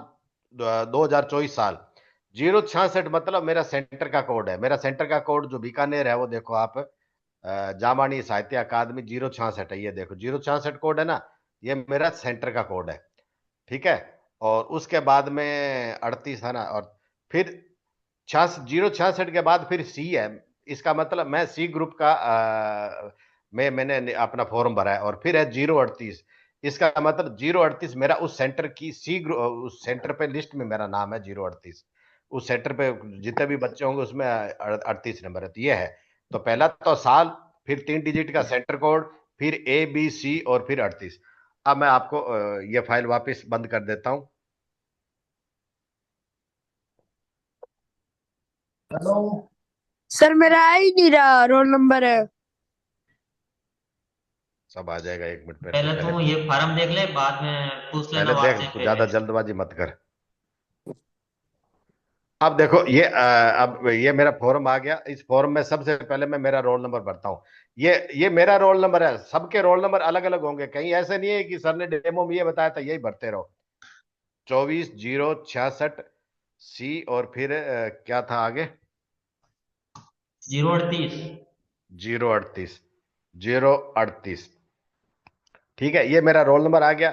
2024 साल। 066 मतलब मेरा सेंटर का कोड है। मेरा सेंटर का कोड जो बीकानेर है वो देखो आप, जामानी साहित्य अकादमी 066 है, ये देखो 066 कोड है ना, ये मेरा सेंटर का कोड है। ठीक है, और उसके बाद में 38 है ना, और फिर 066 के बाद फिर सी है। इसका मतलब मैं सी ग्रुप का मैंने अपना फॉर्म भरा है, और फिर है 038। इसका मतलब 038 मेरा उस सेंटर की सी ग्रुप, उस सेंटर पे लिस्ट में मेरा नाम है 038। उस सेंटर पे जितने भी बच्चे होंगे उसमें 38 नंबर है। तो ये है, तो पहला तो साल, फिर 3 डिजिट का सेंटर कोड, फिर ए बी सी, और फिर 38। अब मैं आपको ये फाइल वापस बंद कर देता हूं। सर मेरा आ ही नहीं रहा रोल नंबर है। सब आ जाएगा, 1 मिनट मेरे को पहले पहले, तू ये फार्म देख ले, बाद में पूछ लेना पहले देख, व्हाट्सएप तू पे ज्यादा मैसेज। जल्दबाजी मत कर। अब देखो ये अब ये मेरा फॉर्म आ गया। इस फॉर्म में सबसे पहले मैं मेरा रोल नंबर भरता हूँ। ये मेरा रोल नंबर है। सबके रोल नंबर अलग अलग होंगे, कहीं ऐसे नहीं है कि सर ने डेमो में ये बताया था यही भरते रहो। 24 0 66 C, और फिर क्या था आगे, 038। 038। ठीक है, ये मेरा रोल नंबर आ गया।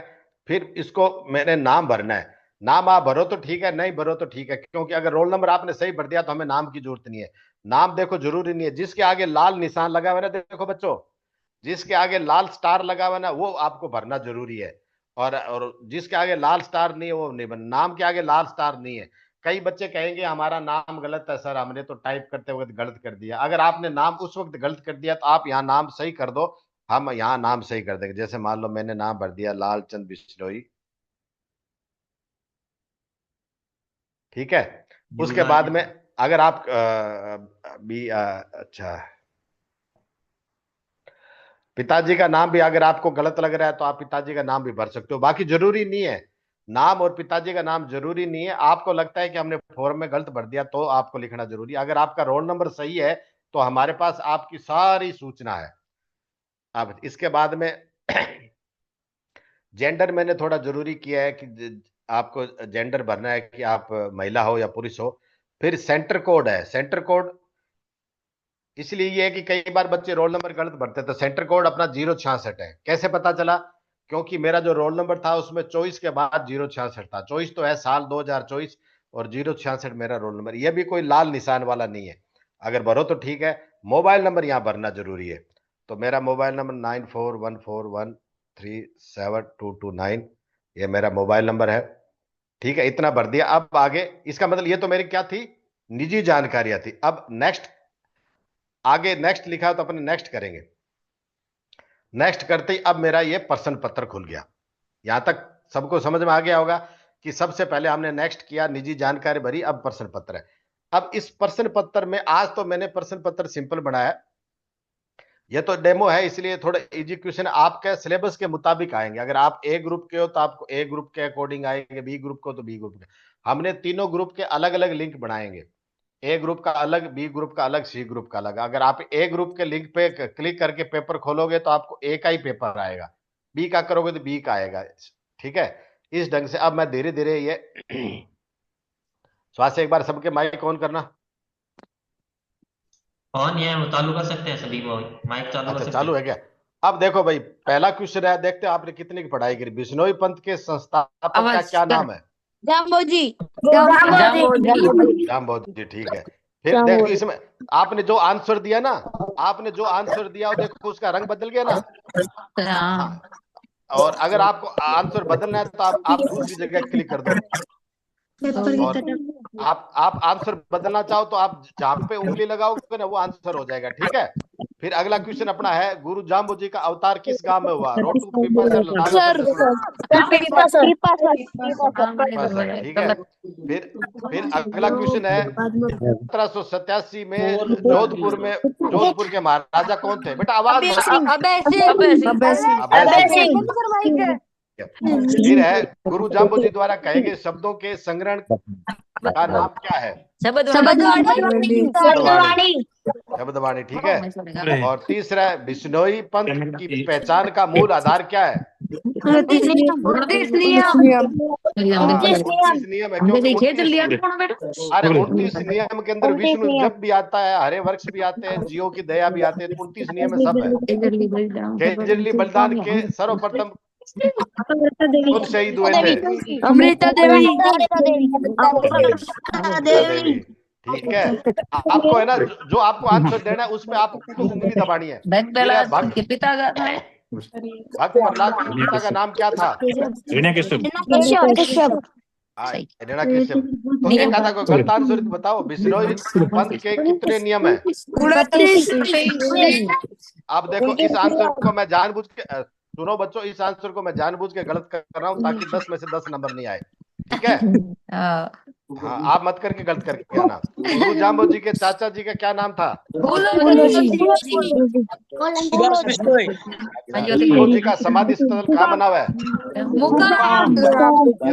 फिर इसको मैंने नाम भरना है। नाम आप भरो तो ठीक है, नहीं भरो तो ठीक है, क्योंकि अगर रोल नंबर आपने सही भर दिया तो हमें नाम की जरूरत नहीं है। नाम देखो जरूरी नहीं है, जिसके आगे लाल निशान लगा हुआ है ना, देखो बच्चों, जिसके आगे लाल स्टार लगा हुआ है ना, वो आपको भरना जरूरी है। और जिसके आगे लाल स्टार नहीं है वो नहीं भरना। नाम के आगे लाल स्टार नहीं है। कई बच्चे कहेंगे हमारा नाम गलत है सर, हमने तो टाइप करते वक्त गलत कर दिया। अगर आपने नाम उस वक्त गलत कर दिया तो आप यहाँ नाम सही कर दो, हम यहाँ नाम सही कर देंगे। जैसे मान लो मैंने नाम भर दिया लालचंद बिश्नोई। ठीक है, उसके युवराज बाद जी। में अगर आप भी अच्छा, पिताजी का नाम भी अगर आपको गलत लग रहा है तो आप पिताजी का नाम भी भर सकते हो। बाकी जरूरी नहीं है, नाम और पिताजी का नाम जरूरी नहीं है। आपको लगता है कि हमने फॉर्म में गलत भर दिया तो आपको लिखना जरूरी है। अगर आपका रोल नंबर सही है तो हमारे पास आपकी सारी सूचना है। अब इसके बाद में जेंडर मैंने थोड़ा जरूरी किया है कि आपको जेंडर भरना है कि आप महिला हो या पुरुष हो। फिर सेंटर कोड है। सेंटर कोड इसलिए ये है कि कई बार बच्चे रोल नंबर गलत भरते हैं, तो सेंटर कोड अपना 066 है। कैसे पता चला? क्योंकि मेरा जो रोल नंबर था उसमें 24 के बाद 066 था। 24 तो है साल 2024, और 066 मेरा रोल नंबर। यह भी कोई लाल निशान वाला नहीं है। अगर भरो तो ठीक है। मोबाइल नंबर यहां भरना जरूरी है। तो मेरा मोबाइल नंबर 9414137229, ये मेरा मोबाइल नंबर है। ठीक है, इतना भर दिया। अब आगे इसका मतलब ये तो मेरी क्या थी, निजी जानकारियां थी। अब नेक्स्ट, आगे नेक्स्ट लिखा है तो अपने नेक्स्ट करेंगे। नेक्स्ट करते ही अब मेरा ये प्रश्न पत्र खुल गया। यहां तक सबको समझ में आ गया होगा कि सबसे पहले हमने नेक्स्ट किया, निजी जानकारी भरी, अब प्रश्न पत्र है। अब इस प्रश्न पत्र में आज तो मैंने प्रश्न पत्र सिंपल बनाया। ये तो डेमो है इसलिए थोड़ा इजी क्वेश्चन आपके सिलेबस के मुताबिक आएंगे। अगर आप ए ग्रुप के हो तो आपको ए ग्रुप के अकॉर्डिंग आएंगे, बी ग्रुप को तो बी ग्रुप के। हमने तीनों ग्रुप के अलग अलग लिंक बनाएंगे। ए ग्रुप का अलग, बी ग्रुप का अलग, सी ग्रुप का अलग। अगर आप ए ग्रुप के लिंक पे क्लिक करके पेपर खोलोगे तो आपको ए का ही पेपर आएगा, बी का करोगे तो बी का आएगा। ठीक है, इस ढंग से अब मैं धीरे धीरे ये श्वास एक बार सबके माइक ऑन करना। ऑन है, वो चालू कर सकते हैं सभी को, माइक चालू कर अच्छा सकते चालू हैं। है क्या? अब देखो भाई, पहला क्वेश्चन है, देखते हैं आपने कितनी की पढ़ाई करी। बिश्नोई पंथ के संस्थापक का आवाज क्या कर। नाम है? जाम्बोजी। जाम्बोजी। जाम्बोजी जी, ठीक है। फिर देखो इसमें आपने जो आंसर दिया ना, आपने जो आंसर दिया वो देखो उसका रंग बदल गया ना। हाँ। हाँ, और अगर आपको आंसर बदलना है तो आप दूसरी जगह क्लिक कर दो। और आप आंसर बदलना चाहो तो आप जहां पे उंगली लगाओगे ना वो आंसर हो जाएगा, ठीक है। फिर अगला क्वेश्चन अपना है, गुरु जाम्बो जी का अवतार किस गांव में हुआ? रोटू, पीपासर, लालगढ़, सर पीपासर, ठीक है। फिर अगला क्वेश्चन है, 1787 में जोधपुर के महाराजा कौन थे? बेटा आवाज फिर है, गुरु जाम्बो जी द्वारा कहे गए शब्दों के संग्रहण का नाम क्या है? शब्दवाणी, ठीक है। और तीसरा है, बिश्नोई पंथ की पहचान का मूल आधार क्या है? 29 नियम है, क्योंकि 29 नियम के अंदर विष्णु जब भी आता है, हरे वृक्ष भी आते हैं, जीवों की दया भी आते हैं, 29 नियम में सब है। केजरीली बलिदान के सर्वप्रथम कौन शहीद हुए थे? अमृता देवी। देवी, ठीक है। आपको है ना, जो आपको आंसर देना है उसमें आपको उंगली दबानी है। भक्त पिता का था। प्रहलाद के पिता का नाम क्या था? हिरण्यकश्यप, कश्यप। तो एक आधा को गलत आंसर बताओ। बिश्नोई पंथ के कितने नियम है? अब देखो इस आंसर को मैं जानबूझ के सुनो बच्चों, इस आंसर को मैं जानबूझ के गलत कर रहा हूं ताकि 10 में से 10 नंबर नहीं आए, ठीक है। हाँ, आप मत करके गलत करके आना। गुरु जाम्बो जी के चाचा जी का क्या नाम था? बिश्नोई जी का समाधि स्थल कहाँ बना हुआ है?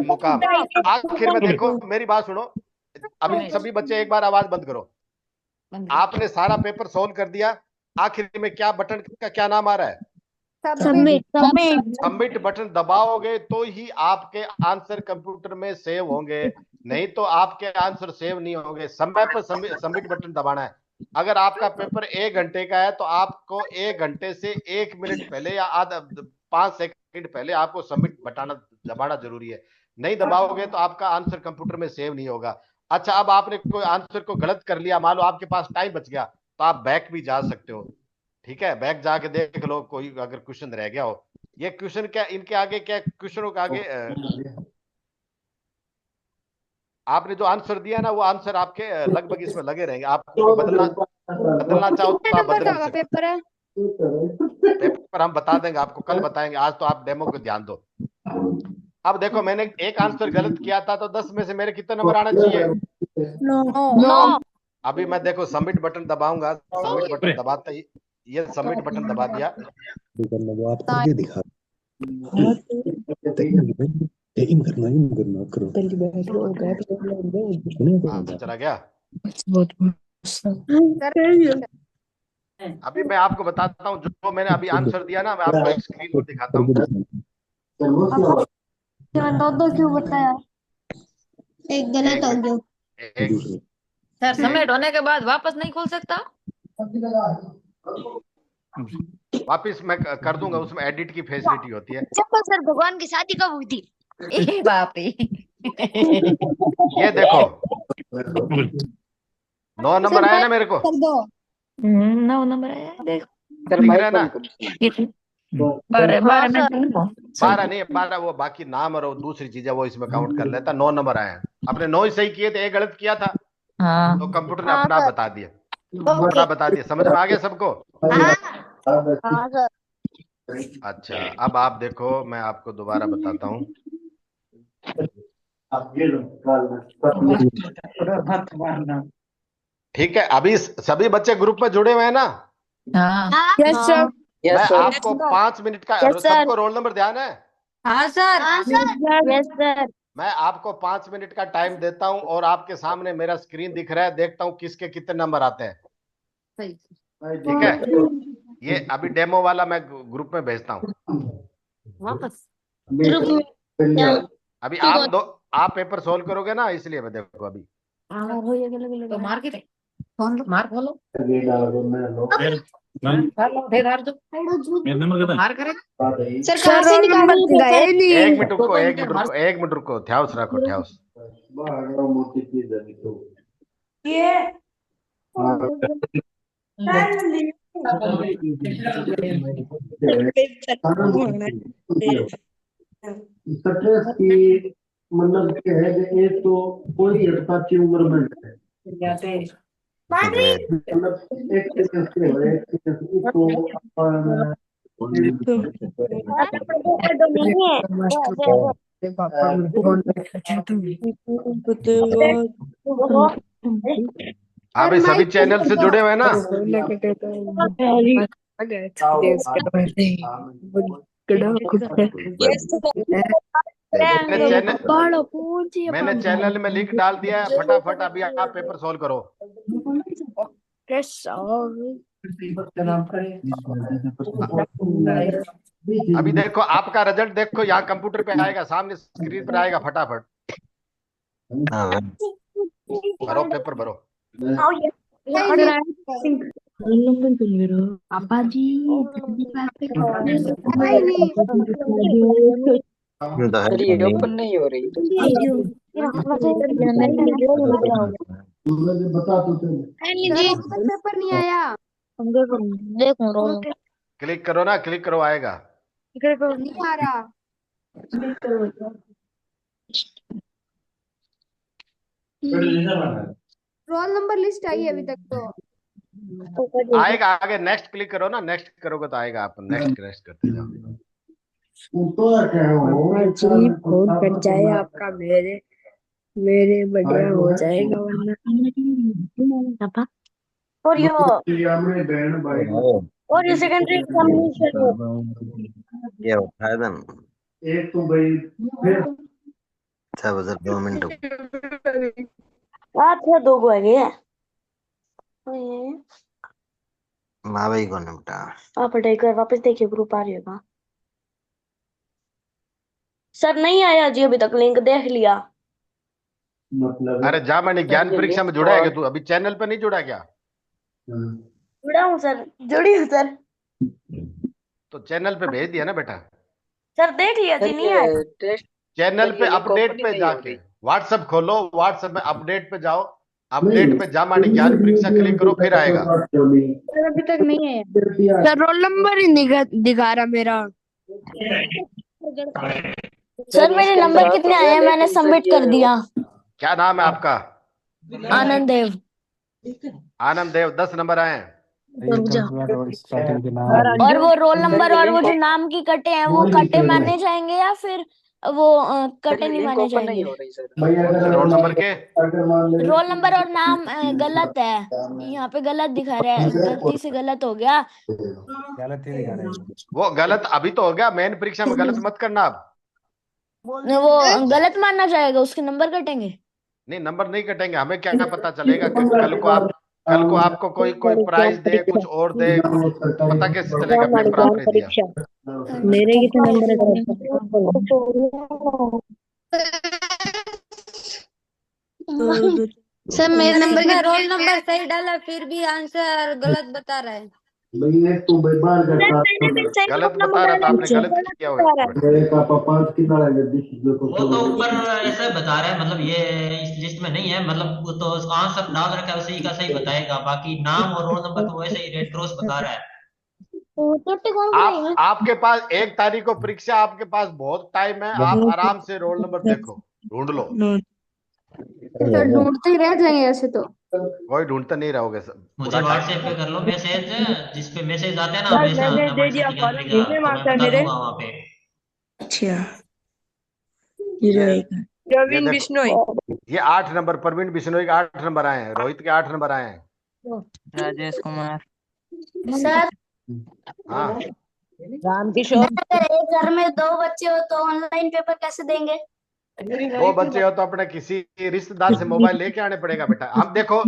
मुकाम। आखिर में देखो मेरी बात सुनो, अभी सभी बच्चे एक बार आवाज बंद करो। आपने सारा पेपर सोल्व कर दिया, आखिर में क्या बटन का क्या नाम आ रहा है? सबमिट बटन दबाओगे तो ही आपके आंसर कंप्यूटर में सेव होंगे, नहीं तो आपके आंसर सेव नहीं होंगे। समय पर सबमिट बटन दबाना है। अगर आपका पेपर 1 घंटे का है तो आपको 1 घंटे से 1 मिनट पहले या आधा 5 सेकंड पहले आपको सबमिट बटन दबाना जरूरी है। नहीं दबाओगे तो आपका आंसर कंप्यूटर में सेव नहीं होगा। अच्छा, अब आपने कोई आंसर को गलत कर लिया, मान लो आपके पास टाइम बच गया, तो आप बैक भी जा सकते हो, ठीक है। बैक जाके देख लो कोई अगर क्वेश्चन रह गया हो। ये क्वेश्चन क्या इनके आगे, क्या क्वेश्चनों के आगे आपने जो आंसर दिया ना वो आंसर आपके लगभग इसमें लगे रहेंगे। आपको बदलना चाहो तो आप बदल सकते। पेपर हम बता देंगे आपको, कल बताएंगे, आज तो आप डेमो को ध्यान दो। अब देखो मैंने एक आंसर गलत किया था तो 10 में से मेरे कितने नंबर आना चाहिए? 9। अभी मैं देखो सबमिट बटन दबाऊंगा, सबमिट बटन दबाते ही ये सबमिट बटन दबा दिया। आप करके दिखा चला गया। अभी मैं आपको बताता हूँ जो मैंने अभी आंसर दिया ना, मैं आपको एक स्क्रीन पर दिखाता हूँ। क्यों बताया? एक गलत हो गया। सर सबमिट होने के बाद वापस नहीं खोल सकता? वापिस मैं कर दूंगा, उसमें एडिट की फैसिलिटी होती है। सर भगवान की शादी कब हुई थी? बाप रे। ये देखो 9 नंबर आया ना मेरे को? 9 नंबर आया, देखो दिख रहा है ना? 12 नहीं 12, वो बाकी नाम और दूसरी चीजें वो इसमें काउंट कर लेता। 9 नंबर आए हैं। आपने 9 ही सही किए थे, एक गलत किया था। हाँ। तो कंप्यूटर ने अपना बता दिया, अपना बता दिया। समझ में आ गया सबको? अच्छा, अब आप देखो मैं आपको दोबारा बताता हूँ। ठीक है, अभी सभी बच्चे ग्रुप में जुड़े हुए हैं ना? Yes sir. मैं आपको 5 मिनट का, सबको रोल नंबर ध्यान है? हाँ सर। Yes sir. मैं आपको 5 मिनट का टाइम देता हूं और आपके सामने मेरा स्क्रीन दिख रहा है, देखता हूं किसके कितने नंबर आते हैं, ठीक है। ये अभी डेमो वाला मैं ग्रुप में भेजता हूं। वापस ग्रुप में अभी आप पेपर सोल्व करोगे ना, इसलिए मैं देखो अभी तो मार के फोन लो, मार खोलो मार करे सर कहाँ से निकालेंगे पेपर? एक मिनट रुको, ध्यान रखो, ध्यान। स्ट्रेस की मतलब क्या है कि एक तो कोई हटता की उम्र में है मतलब एक सेकंड से हो एक सेकंड से तो आप ये सभी चैनल से जुड़े हुए हैं ना? मैंने चैनल में लिंक डाल दिया है, फटाफट अभी आप पेपर सोल्व करो। अभी देखो आपका रिजल्ट, देखो यहाँ कंप्यूटर पे आएगा, सामने स्क्रीन पर आएगा, फटाफट भरो, पेपर भरो। सर ये ओपन नहीं हो रही। बता तो पेपर नहीं आया। क्लिक करो ना, क्लिक करो, आएगा। नहीं आ रहा। रोल नंबर लिस्ट आई है अभी तक तो। आएगा आगे, नेक्स्ट क्लिक करो ना, नेक्स्ट करोगे तो आएगा, आप नेक्स्ट करते जाओ। जी फोन कट जाए आपका, मेरे बढ़िया हो जाएगा वरना। और ये सेकेंडरी एग्जामिनेशन ये होता है ना। एक तो भाई फिर अच्छा बस 2 मिनट रात है 2 बजे माँ भाई को निपटा। आप पढ़ाई कर वापस देखिए, ग्रुप आ रही होगा। सर नहीं आया जी अभी तक, लिंक देख लिया। मतलब अरे जा, मैंने ज्ञान परीक्षा में जुड़ा है क्या तू? अभी चैनल पे नहीं जुड़ा क्या? जुड़ा हूँ सर, जुड़ी हूँ सर। तो चैनल पे भेज दिया ना बेटा। सर देख लिया जी, नहीं आया। चैनल पे अपडेट पे जाके व्हाट्सएप खोलो, व्हाट्सएप में अपडेट पे जाओ, अपडेट पे जा मानी ज्ञान परीक्षा क्लिक करो, फिर आएगा। अभी तक नहीं आया सर रोल नंबर ही दिखा रहा मेरा। सर मेरे नंबर कितने आए हैं, मैंने सबमिट कर दिया। क्या नाम है आपका? आनंद देव। आनंद देव, 10 नंबर आए हैं। और वो रोल नंबर और वो जो नाम की कटे हैं वो कटे माने जाएंगे या फिर वो कटे नहीं माने जाएंगे? रोल नंबर के रोल नंबर और नाम गलत है, यहाँ पे गलत दिखा रहा है, गलती से गलत हो गया। वो गलत अभी तो हो गया, मेन परीक्षा में गलत मत करना। अब वो गलत मानना जाएगा, उसके नंबर कटेंगे? नहीं, नंबर नहीं कटेंगे, हमें क्या पता चलेगा कि कल को आपको कोई प्राइज दे, कुछ और दे, कुछ पता कैसे चलेगा पेपर आपने दिया? मेरे कितने नंबर सर मेरे नंबर के रोल नंबर सही डाला फिर भी आंसर गलत बता रहा है। भाई एक तो भाई बाहर गलत बता रहा था, आपने गलत किया होगा। वो तो ऊपर ऐसा बता रहा है, मतलब ये इस लिस्ट में नहीं है, मतलब वो तो आंसर डाल रखा है उसी का सही बताएगा, बाकी नाम और रोल नंबर तो वैसे ही रेड क्रॉस बता रहा है। आपके पास 1 तारीख को परीक्षा, आपके पास बहुत टाइम है, आप आराम से रोल नंबर देखो, ढूंढ लो। सर ढूंढते ही रह जाएंगे ऐसे तो। कोई ढूंढते नहीं रहोगे सर। मुझे व्हाट्सएप पे कर लो मैसेज, जिस पे मैसेज आते हैं ना, सर हमेशा मैंने दे दिया नंबर फॉर्म, कितने मार्क्स है बता मेरे? दूंगा वहाँ पे। अच्छा 01 प्रवीण बिश्नोई। ये 8 नंबर, प्रवीण बिश्नोई के 8 नंबर आए हैं, रोहित के 8 नंबर आए हैं। राजेश कुमार। सर हाँ, राम किशोर। अगर एक घर में 2 बच्चे हो तो ऑनलाइन पेपर कैसे देंगे? 2 बच्चे हो तो अपने किसी रिश्तेदार से मोबाइल लेके आने पड़ेगा बेटा। हम देखो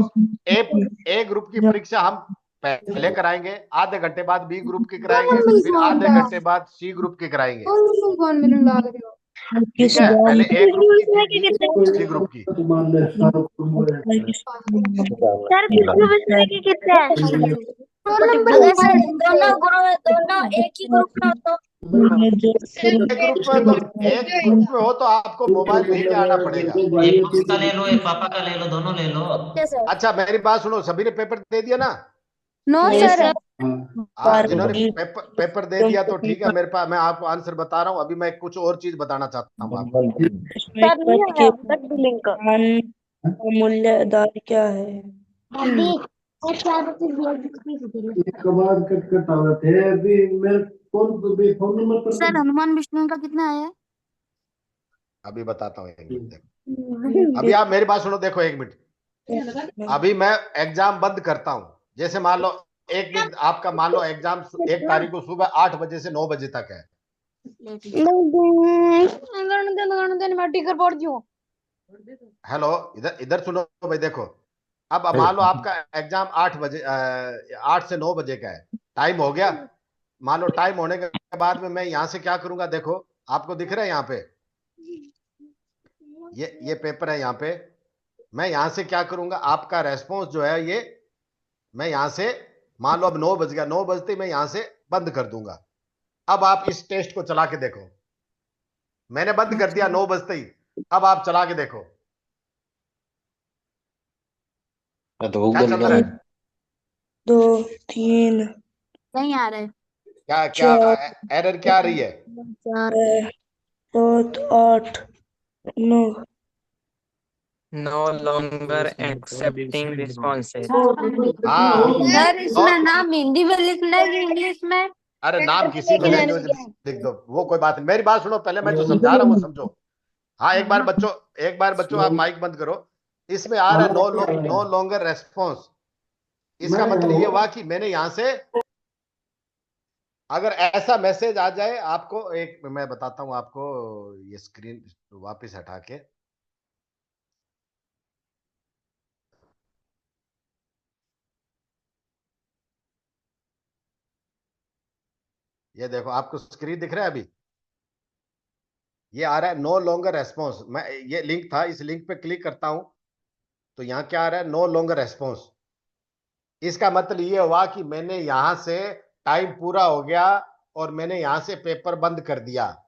ए ग्रुप की परीक्षा हम पहले कराएंगे, आधे घंटे बाद बी ग्रुप की कराएंगे, फिर आधे घंटे बाद सी ग्रुप की कराएंगे। कौन मिलने लग रहे हो? ठीक है, पहले ए ग्रुप की थी, सी ग्रुप की। सर कृष्ण विषय के कितने हैं? रोल नंबर अगर कितने सर हैं? दोनों एक ही ग्रुप में हो तो एक ग्रुप में तो एक ग्रुप में हो तो आपको मोबाइल लेके आना पड़ेगा। एक मम्मी का ले लो, एक पापा का ले लो, दोनों ले लो। Okay sir. अच्छा मेरी बात सुनो, सभी ने पेपर दे दिया ना? No yes sir. सर। हाँ, जिन्होंने पेपर दे दिया तो ठीक है, मेरे पास, मैं आपको आंसर बता रहा हूँ। अभी मैं कुछ और चीज बताना चाहता हूँ आपको। सर नहीं आया तक भी लिंक। मूल्य आधार क्या है? एक बार कट आ रहे थे अभी मेरे फोन नंबर पर सर हनुमान विष्णु का कितना आया? अभी बताता हूँ, एक मिनट देखो। अभी आप मेरी बात सुनो, देखो एक मिनट। अभी मैं एग्जाम बंद करता हूँ। जैसे मान लो एक आपका मान लो एग्जाम 1 तारीख को सुबह 8 बजे से 9 बजे तक है। हेलो, इधर इधर सुनो भाई, देखो। अब मान लो आपका एग्जाम 8 बजे 8 से 9 बजे का है, टाइम हो गया। मान लो टाइम होने के बाद में मैं यहां से क्या करूंगा, देखो आपको दिख रहा है यहाँ पे, ये पेपर है यहाँ पे। मैं यहां से क्या करूंगा, आपका रेस्पॉन्स जो है ये मैं यहां से, मान लो अब 9 बज गया, 9 बजते ही मैं यहां से बंद कर दूंगा। अब आप इस टेस्ट को चला के देखो। मैंने बंद कर दिया 9 बजते ही। अब आप चला के देखो क्या चल रहा है। 2 3 नहीं आ रहा है। क्या क्या एरर क्या आ रही है? 7 8 9 नो लॉन्गर एक्सेप्टिंग रिस्पॉन्सेज। हाँ सर इसमें और नाम हिंदी में लिखना है कि इंग्लिश में? अरे नाम किसी भी लैंग्वेज में लिख दो, वो कोई बात नहीं। मेरी बात सुनो, पहले मैं जो समझा रहा हूँ वो समझो। हाँ एक बार बच्चों आप माइक बंद करो। इसमें आ रहा है नो लॉन्गर रेस्पॉन्स। इसका मतलब ये हुआ कि मैंने यहां से, अगर ऐसा मैसेज आ जाए आपको, एक मैं बताता हूं आपको, ये स्क्रीन वापस हटा के, ये देखो आपको स्क्रीन दिख रहा है अभी। ये आ रहा है नो लॉन्गर रेस्पॉन्स। मैं, ये लिंक था, इस लिंक पे क्लिक करता हूं तो यहां क्या आ रहा है, नो लॉन्गर रेस्पॉन्स। इसका मतलब ये हुआ कि मैंने यहां से, टाइम पूरा हो गया और मैंने यहां से पेपर बंद कर दिया।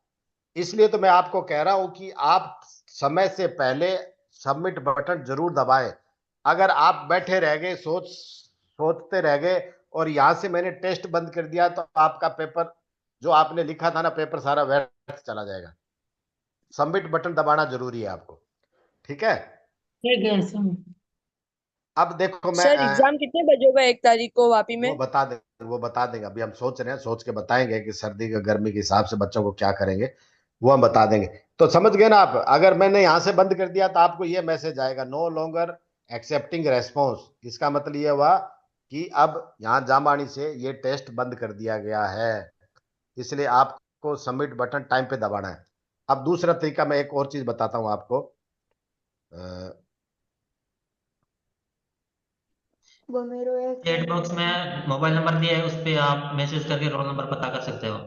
इसलिए तो मैं आपको कह रहा हूं कि आप समय से पहले सबमिट बटन जरूर दबाएं। अगर आप बैठे रह गए, सोचते रह गए और यहां से मैंने टेस्ट बंद कर दिया तो आपका पेपर, जो आपने लिखा था ना, पेपर सारा व्यर्थ चला जाएगा। सबमिट बटन दबाना जरूरी है आपको, ठीक है? अब देखो मैं सर एग्जाम कितने बजे होगा 1 तारीख को वापी में? वो बता देंगे। अभी हम सोच रहे हैं, सोच के बताएंगे कि सर्दी का गर्मी के हिसाब से बच्चों को क्या करेंगे, वो हम बता देंगे। तो समझ गए ना आप? अगर मैंने यहां से बंद कर दिया तो आपको ये मैसेज आएगा, नो लॉन्गर एक्सेप्टिंग रेस्पॉन्स। इसका मतलब ये हुआ कि अब यहां जामवाणी से ये टेस्ट बंद कर दिया गया है। इसलिए आपको सबमिट बटन टाइम पे दबाना है। अब दूसरा तरीका मैं एक और चीज बताता हूं आपको। वो मेरे एक चैट बॉक्स में मोबाइल नंबर दिया है, उस पे आप मैसेज करके रोल नंबर पता कर सकते हो।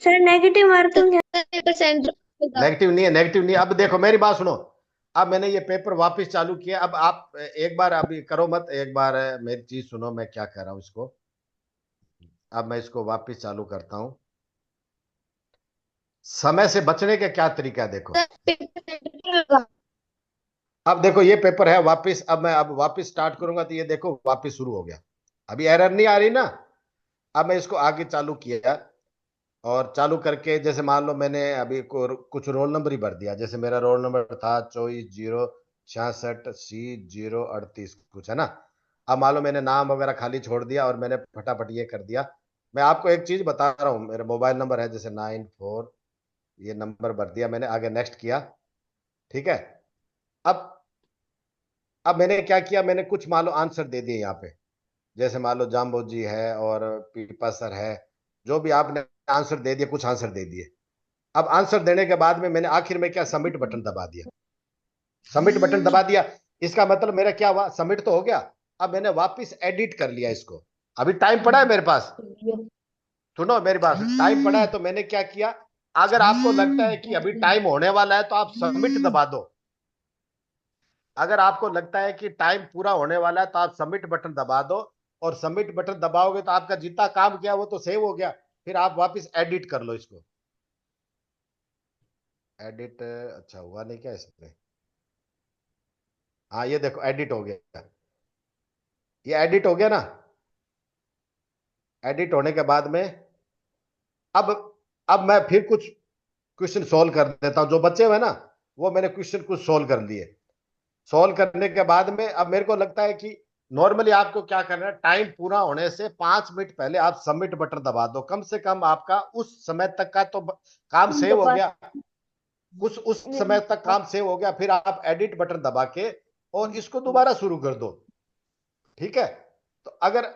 सर नेगेटिव मार्किंग है सेंटर। नेगेटिव नहीं है, नेगेटिव नहीं है। अब देखो मेरी बात सुनो। अब मैंने ये पेपर वापस चालू किया। अब आप एक बार अभी करो मत, एक बार मेरी चीज सुनो, मैं क्या कह रहा हूं इसको। अब मैं इसको वापस चालू करता हूं। समय से बचने के क्या तरीका है देखो। अब देखो ये पेपर है वापस, अब वापस स्टार्ट करूंगा तो ये देखो वापस शुरू हो गया। अभी एरर नहीं आ रही ना? अब मैं इसको आगे चालू किया और चालू करके, जैसे मान लो मैंने अभी कुछ रोल नंबर ही भर दिया। जैसे मेरा रोल नंबर था 24-066C038 कुछ, है ना? अब मान लो मैंने नाम वगैरह खाली छोड़ दिया और मैंने फटाफट ये कर दिया। मैं आपको एक चीज बता रहा हूँ, मेरा मोबाइल नंबर है जैसे 94, ये नंबर भर दिया मैंने, आगे नेक्स्ट किया, ठीक है? अब अब मैंने क्या किया, मैंने कुछ मान लो आंसर दे दिए यहाँ पे। जैसे मान लो जाम्बो जी है और पीपा सर है, जो भी आपने आंसर दे दिए, कुछ आंसर दे दिए। अब आंसर देने के बाद में मैंने आखिर में क्या, सबमिट बटन दबा दिया। सबमिट बटन दबा दिया, इसका मतलब मेरा क्या हुआ, सबमिट तो हो गया। अब मैंने वापस एडिट कर लिया इसको। अभी टाइम पड़ा है मेरे पास, सुनो मेरी बात, टाइम पड़ा है तो मैंने क्या किया, अगर आपको लगता है कि अभी टाइम होने वाला है तो आप सबमिट दबा दो। अगर आपको लगता है कि टाइम पूरा होने वाला है तो आप सबमिट बटन दबा दो, और सबमिट बटन दबाओगे तो आपका जितना काम किया वो तो सेव हो गया। फिर आप वापस एडिट कर लो इसको। एडिट अच्छा हुआ नहीं क्या इसमें? हाँ ये देखो एडिट हो गया, ये एडिट हो गया ना। एडिट होने के बाद में अब मैं फिर कुछ क्वेश्चन सोल्व कर देता हूं। जो बच्चे हुए ना वो मैंने क्वेश्चन कुछ सोल्व कर लिए। सोल्व करने के बाद में अब मेरे को लगता है कि नॉर्मली आपको क्या करना है, टाइम पूरा होने से 5 मिनट पहले आप सबमिट बटन दबा दो। कम से कम आपका उस समय तक का तो काम सेव हो गया, उस समय तक काम सेव हो गया। फिर आप एडिट बटन दबा के और इसको दोबारा शुरू कर दो। ठीक है, तो अगर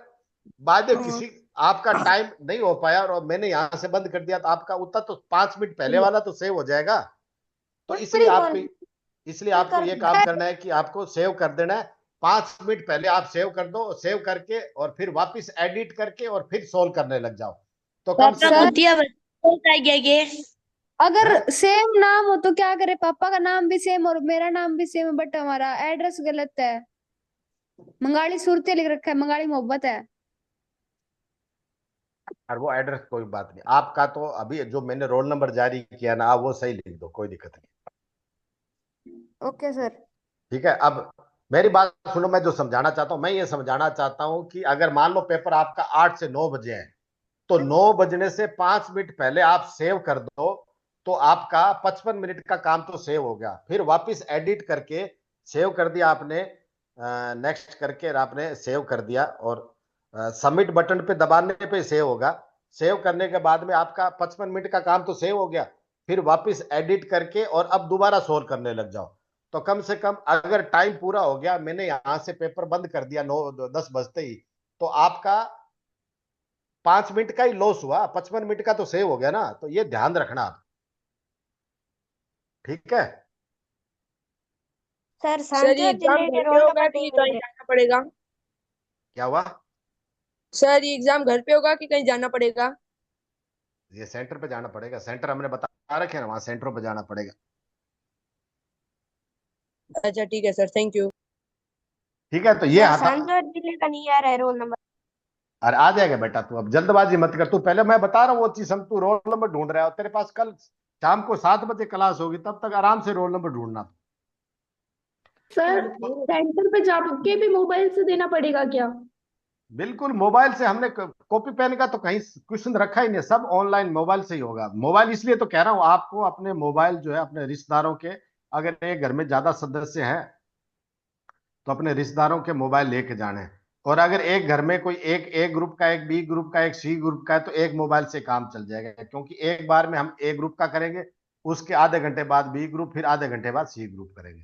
बाद में किसी आपका टाइम नहीं हो पाया और मैंने यहां से बंद कर दिया तो आपका उतना तो 5 मिनट पहले वाला तो सेव हो जाएगा। तो इसलिए आपको ये काम करना है कि आपको सेव कर देना है। 5 मिनट पहले आप सेव कर दो, सेव करके और फिर वापस एडिट करके और फिर सोल्व करने लग जाओ। तो कम से कम अगर सेम नाम हो तो क्या करे? पापा का नाम भी सेम और मेरा नाम भी सेम है, बट हमारा एड्रेस गलत है। मंगाली सूरते लिख रखा है, मंगाली मोहब्बत है। और वो एड्रेस कोई बात नहीं, आपका तो अभी जो मैंने रोल नंबर जारी किया ना आप वो सही लिख दो, कोई दिक्कत नहीं। Okay sir. ठीक है, अब मेरी बात सुनो। मैं जो समझाना चाहता हूं, मैं ये समझाना चाहता हूं कि अगर मान लो पेपर आपका 8 से 9 बजे है तो 9 बजने से 5 मिनट पहले आप सेव कर दो, तो आपका 55 मिनट का काम तो सेव हो गया। फिर वापस एडिट करके सेव कर दिया आपने, नेक्स्ट करके आपने सेव कर दिया और सबमिट बटन पे दबाने पे सेव होगा। सेव करने के बाद में आपका 55 मिनट का काम तो सेव हो गया। फिर वापस एडिट करके और अब दोबारा सोल्व करने लग जाओ। तो कम से कम अगर टाइम पूरा हो गया, मैंने यहां से पेपर बंद कर दिया 9-10 बजते ही, तो आपका 5 मिनट का ही लॉस हुआ, 55 मिनट का तो सेव हो गया ना। तो ये ध्यान रखना आप, ठीक है? सर ये एग्जाम घर पे होगा कि कहीं जाना पड़ेगा? क्या हुआ? सर ये एग्जाम घर पे होगा कि कहीं जाना पड़ेगा? ये सेंटर पे जाना पड़ेगा, सेंटर हमने बता रखे ना, वहां सेंटरों पे जाना पड़ेगा। अच्छा ठीक है सर, थैंक यू। ठीक है, तो ये जिले का नहीं आ रहा है रोल नंबर। अरे आ जाएगा बेटा, तू अब जल्दबाजी मत कर। तू पहले मैं बता रहा हूँ वो चीज, हम तू रोल नंबर ढूंढ रहा है और तेरे पास कल शाम को 7 बजे क्लास होगी, तब तक आराम से रोल नंबर ढूंढना। सर सेंटर पे जाके भी मोबाइल से देना पड़ेगा क्या? बिल्कुल मोबाइल से, हमने कॉपी पेन का तो कहीं क्वेश्चन रखा ही नहीं, सब ऑनलाइन मोबाइल से ही होगा। मोबाइल इसलिए तो कह रहा हूँ आपको, अपने मोबाइल जो है अपने रिश्तेदारों के, अगर एक घर में ज्यादा सदस्य हैं तो अपने रिश्तेदारों के मोबाइल लेके जाने हैं। और अगर एक घर में कोई एक ग्रुप का, एक बी ग्रुप का, एक सी ग्रुप का है तो एक मोबाइल से काम चल जाएगा, क्योंकि एक बार में हम ए ग्रुप का करेंगे, उसके आधे घंटे बाद बी ग्रुप, फिर आधे घंटे बाद सी ग्रुप करेंगे।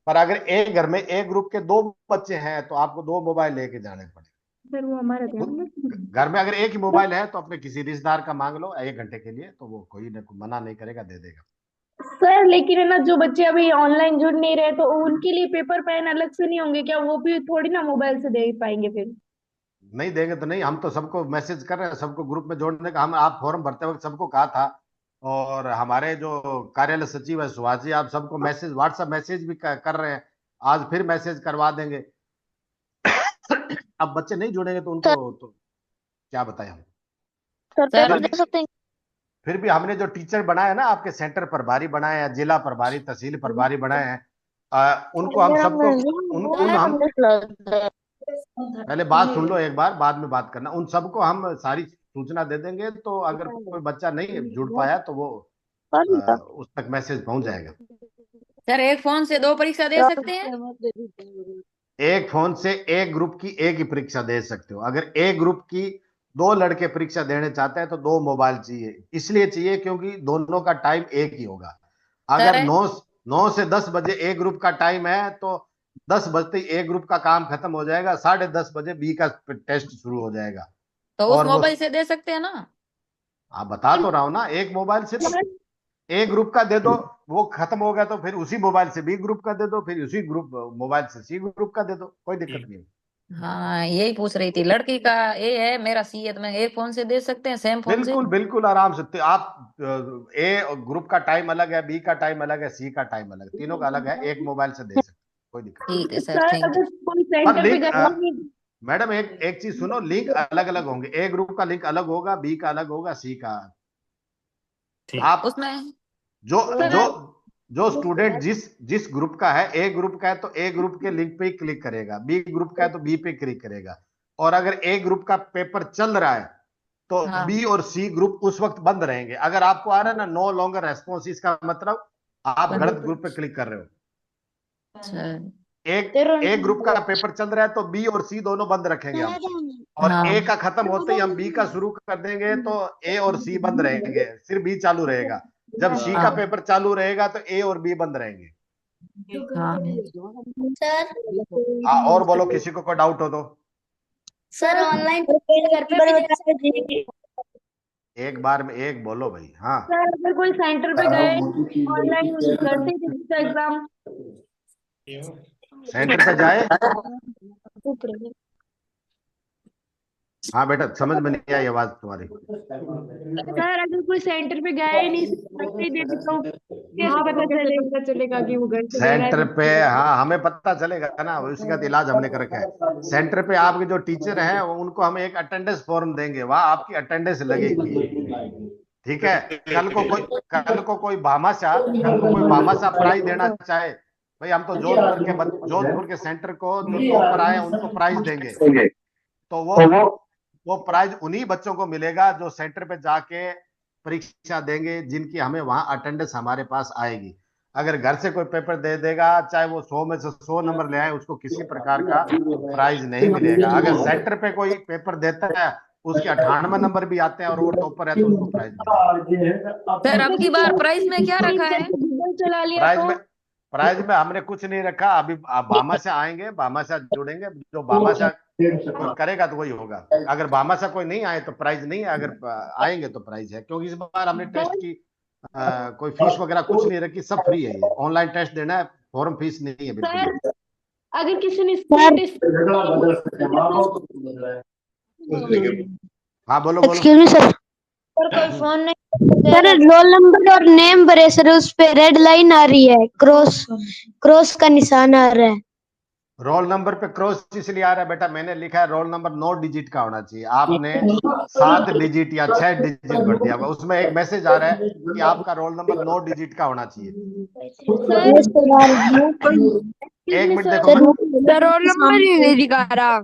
पर अगर एक घर में एक ग्रुप के 2 बच्चे हैं तो आपको 2 मोबाइल लेके जाने पड़ेंगे। सर वो हमारा ध्यान घर में अगर एक ही मोबाइल है तो अपने किसी रिश्तेदार का मांग लो 1 घंटे के लिए, तो वो कोई मना नहीं करेगा, दे देगा। सर लेकिन है ना, जो बच्चे अभी ऑनलाइन जुड़ नहीं रहे तो उनके लिए पेपर पेन अलग से नहीं होंगे क्या? वो भी थोड़ी ना मोबाइल से दे पाएंगे फिर? नहीं देंगे तो नहीं, हम तो सबको मैसेज कर रहे हैं, सबको ग्रुप में जोड़ने का। हम आप फॉर्म भरते वक्त सबको कहा था, और हमारे जो कार्यालय सचिव है सुभाष जी, आप सबको मैसेज, व्हाट्सएप मैसेज भी कर रहे हैं। आज फिर मैसेज करवा देंगे। अब बच्चे नहीं जुड़ेंगे तो उनको तो क्या बताएं हम। फिर भी हमने जो टीचर बनाए ना, आपके सेंटर प्रभारी बनाए हैं, जिला प्रभारी, तहसील प्रभारी बनाए हैं, उनको हम सबको हम पहले बात सुन लो एक बार, बाद में बात करना। उन सबको हम सारी सूचना दे देंगे, तो अगर कोई बच्चा नहीं जुड़ पाया तो वो उस तक मैसेज पहुंच जाएगा। सर एक फोन से 2 परीक्षा दे सकते हैं? एक फोन से एक ग्रुप की एक ही परीक्षा दे सकते हो। अगर एक ग्रुप की 2 लड़के परीक्षा देने चाहते हैं तो 2 मोबाइल चाहिए। इसलिए चाहिए क्योंकि दोनों का टाइम एक ही होगा। अगर 9 से 10 बजे ए ग्रुप का टाइम है तो 10 बजते ही ए ग्रुप का काम खत्म हो जाएगा, 10:30 बजे बी का टेस्ट शुरू हो जाएगा। तो उस मोबाइल से दे सकते हैं ना? आप बता तो रहा हूं ना, एक मोबाइल से ए ग्रुप का दे दो, वो खत्म हो गया तो फिर उसी मोबाइल से बी ग्रुप का दे दो, फिर उसी ग्रुप मोबाइल से सी ग्रुप का दे दो, कोई दिक्कत नहीं। हाँ यही पूछ रही थी। लड़की का ए है, मेरा सी है, तो मैं ए फोन से दे सकते हैं, सेम फोन से? बिल्कुल बिल्कुल आराम से। आप ए ग्रुप का टाइम अलग है, बी का टाइम अलग है, सी का टाइम अलग, तीनों का अलग है, एक मोबाइल से दे सकते, कोई दिक्कत ठीक है सर, सर थैंक अगर यू। कोई पर सेंटर पे लिंक गया मैडम एक चीज सुनो, लिंक अलग अलग होंगे, ए ग्रुप का लिंक अलग होगा, बी का अलग होगा, सी का। आप उसमें जो सर जो जो स्टूडेंट जिस जिस ग्रुप का है, ए ग्रुप का है तो ए ग्रुप के लिंक पे ही क्लिक करेगा, बी ग्रुप का है तो बी पे क्लिक करेगा। और अगर ए ग्रुप का पेपर चल रहा है तो हाँ बी और सी ग्रुप उस वक्त बंद रहेंगे। अगर आपको आ रहा है ना नो लॉन्गर रेस्पॉन्स, इसका मतलब आप गलत ग्रुप पे क्लिक कर रहे हो। अच्छा। एक ग्रुप का पेपर चल रहा है तो बी और सी दोनों बंद रखेंगे हम, और हाँ ए का खत्म होते ही हम बी का शुरू कर देंगे तो ए और सी बंद रहेंगे, सिर्फ बी चालू रहेगा। जब सी का हाँ पेपर चालू रहेगा तो ए और बी बंद रहेंगे। हाँ हाँ, और बोलो, किसी को कोई डाउट हो तो। सर ऑनलाइन घर पे भी दे सकते हैं? एक बार में एक बोलो भाई। हाँ, सर अगर कोई सेंटर पे गए ऑनलाइन करते थे जिसका एग्जाम। सेंटर पे जाए। हाँ बेटा, समझ में नहीं आई आवाज तुम्हारी। सर अगर कोई सेंटर पे गया ही नहीं, सिर्फ घर पे ही दे देता हूँ, कैसे पता चलेगा कि वो घर से दे रहा सेंटर है? पे, हाँ हमें पता चलेगा ना, उसका तो इलाज हमने कर रखा है। सेंटर पे आपके जो टीचर हैं उनको हम एक अटेंडेंस फॉर्म देंगे, वहां आपकी अटेंडेंस लगेगी। ठीक है। कल को कोई भामाशाह प्राइज देना चाहे, भाई हम तो जोधपुर के सेंटर को जो टॉपर आए उनको प्राइज देंगे, तो वो प्राइज उन्हीं बच्चों को मिलेगा जो सेंटर पे जाके परीक्षा देंगे, जिनकी हमें वहां अटेंडेंस हमारे पास आएगी। अगर घर से कोई पेपर दे देगा, चाहे वो 100 में से 100 नंबर ले आए, उसको किसी प्रकार का प्राइज नहीं मिलेगा। अगर सेंटर पे कोई पेपर देता है, उसके 98 नंबर भी आते हैं और वो टॉपर है, तो उसको प्राइज मिलेगा। सर अब की बार प्राइस में क्या रखा है? गूगल चला लिया प्राइज तो में प्राइज में हमने कुछ नहीं रखा अभी। आप भामाशाह आएंगे, भामाशाह जुड़ेंगे, जो भामाशाह कोई करेगा तो वही होगा। अगर भामाशाह कोई नहीं आए तो प्राइज नहीं है, अगर आएंगे तो प्राइज है, क्योंकि इस बार हमने टेस्ट की कोई फीस वगैरह कुछ नहीं रखी, सब फ्री है। ये ऑनलाइन टेस्ट देना है, फॉर्म फीस नहीं है बिल्कुल। सर अगर किसी ने हाँ बोलो बोलो। Excuse me sir. सर कोई फोन नहीं सर, रोल नंबर और नेम भरे सर, उस पे रेड लाइन आ रही है, क्रॉस क्रॉस का निशान आ रहा है। रोल नंबर पे क्रॉस इसलिए आ रहा है बेटा, मैंने लिखा है रोल नंबर 9 डिजिट का होना चाहिए, आपने 7 डिजिट या 6 डिजिट भर दिया। उसमें एक मैसेज आ रहा है कि आपका रोल नंबर 9 डिजिट का होना चाहिए। एक मिनट देखो, रोल नंबर ही नहीं दिखा रहा।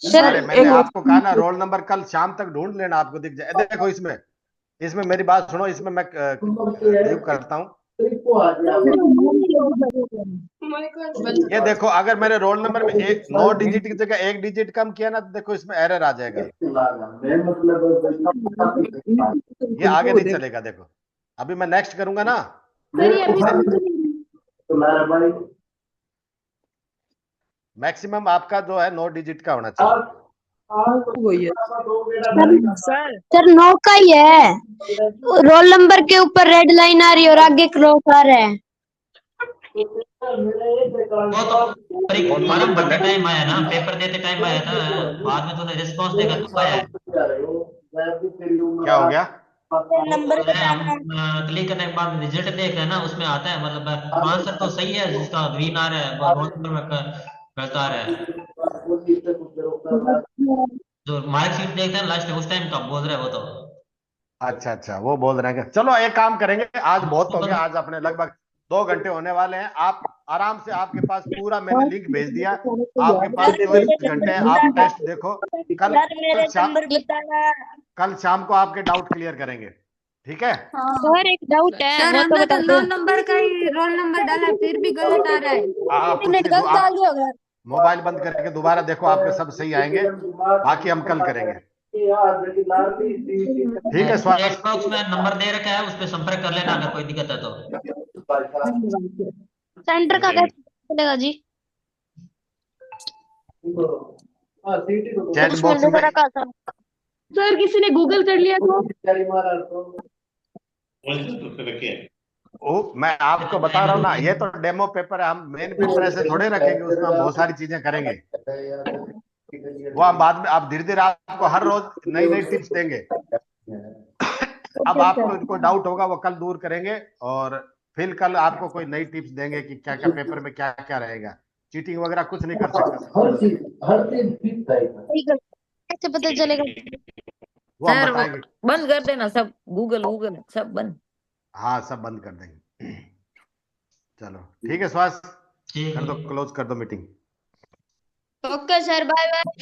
अरे मैंने आपको कहा ना, रोल नंबर कल शाम तक ढूंढ लेना, आपको दिख जाए। देखो इसमें मेरी बात सुनो, इसमें मैं ड्यू करता हूँ। ये देखो, अगर मैंने रोल नंबर में 9 डिजिट की जगह 1 डिजिट कम किया ना, तो देखो इसमें एरर आ जाएगा, ये आगे नहीं चलेगा। देखो अभी मैं नेक्स्ट करूंगा ना, मैक्सिमम आपका जो है 9 डिजिट का होना चाहिए। सर 9 का ही है, रोल नंबर के ऊपर रेड लाइन आ रही है और आगे क्रॉस आ रहा है। वो तो फॉर्म भरते टाइम आया ना, पेपर देते टाइम आया था, बाद में तूने रिस्पॉन्स देगा तो आया। क्या हो गया? नंबर हम क्लिक करने के बाद रिजल्ट देख रहे हैं ना, उसमें आता है मतलब आंसर तो सही है, जिसका ग्रीन आ रहा है वो रोल नंबर में गलत आ रहा है। जो मार्कशीट देखते हैं लास्ट उस टाइम का बोल रहा है वो तो। अच्छा, वो बोल रहे हैं। चलो एक काम करेंगे, आज बहुत हो गया, आज अपने लगभग 2 घंटे होने वाले हैं। आप आराम से, आपके पास पूरा मैंने लिंक भेज दिया, आपके पास 24 घंटे हैं, आप टेस्ट देखो। कल शाम को आपके डाउट क्लियर करेंगे, ठीक है? सर एक डाउट है, सर वो तो हमने बता तो दो। 9 नंबर का ही रोल नंबर डाला, फिर भी गलत आ रहा है। आप मोबाइल बंद करके दोबारा देखो, आपके सब सही आएंगे, बाकी हम कल करेंगे, ठीक है? चैट बॉक्स में नंबर दे रखा है, उस पर संपर्क कर लेना अगर कोई दिक्कत है तो। सेंटर का कैसे चलेगा जी? चैट बॉक्स में सर किसी ने गूगल कर लिया तो मैं आपको बता रहा हूँ ना, ये तो डेमो पेपर है, हम मेन पेपर ऐसे थोड़े रखेंगे, उसमें हम बहुत सारी चीजें करेंगे। वो हम बाद में, आप धीरे धीरे आपको हर रोज नई नई टिप्स देंगे। अब आपको कोई डाउट होगा वो कल दूर करेंगे, और फिर कल आपको कोई नई टिप्स देंगे कि क्या क्या पेपर में क्या क्या रहेगा। चीटिंग वगैरह कुछ नहीं कर सकता। हर चीज ठीक है। कैसे पता चलेगा? वो हम सर बताएंगे। बंद कर देना सब, गूगल सब बंद। हाँ सब बंद कर देंगे। चलो ठीक है, स्वास्थ्य ठीक कर दो, है। क्लोज कर दो meeting. Okay sir, bye bye.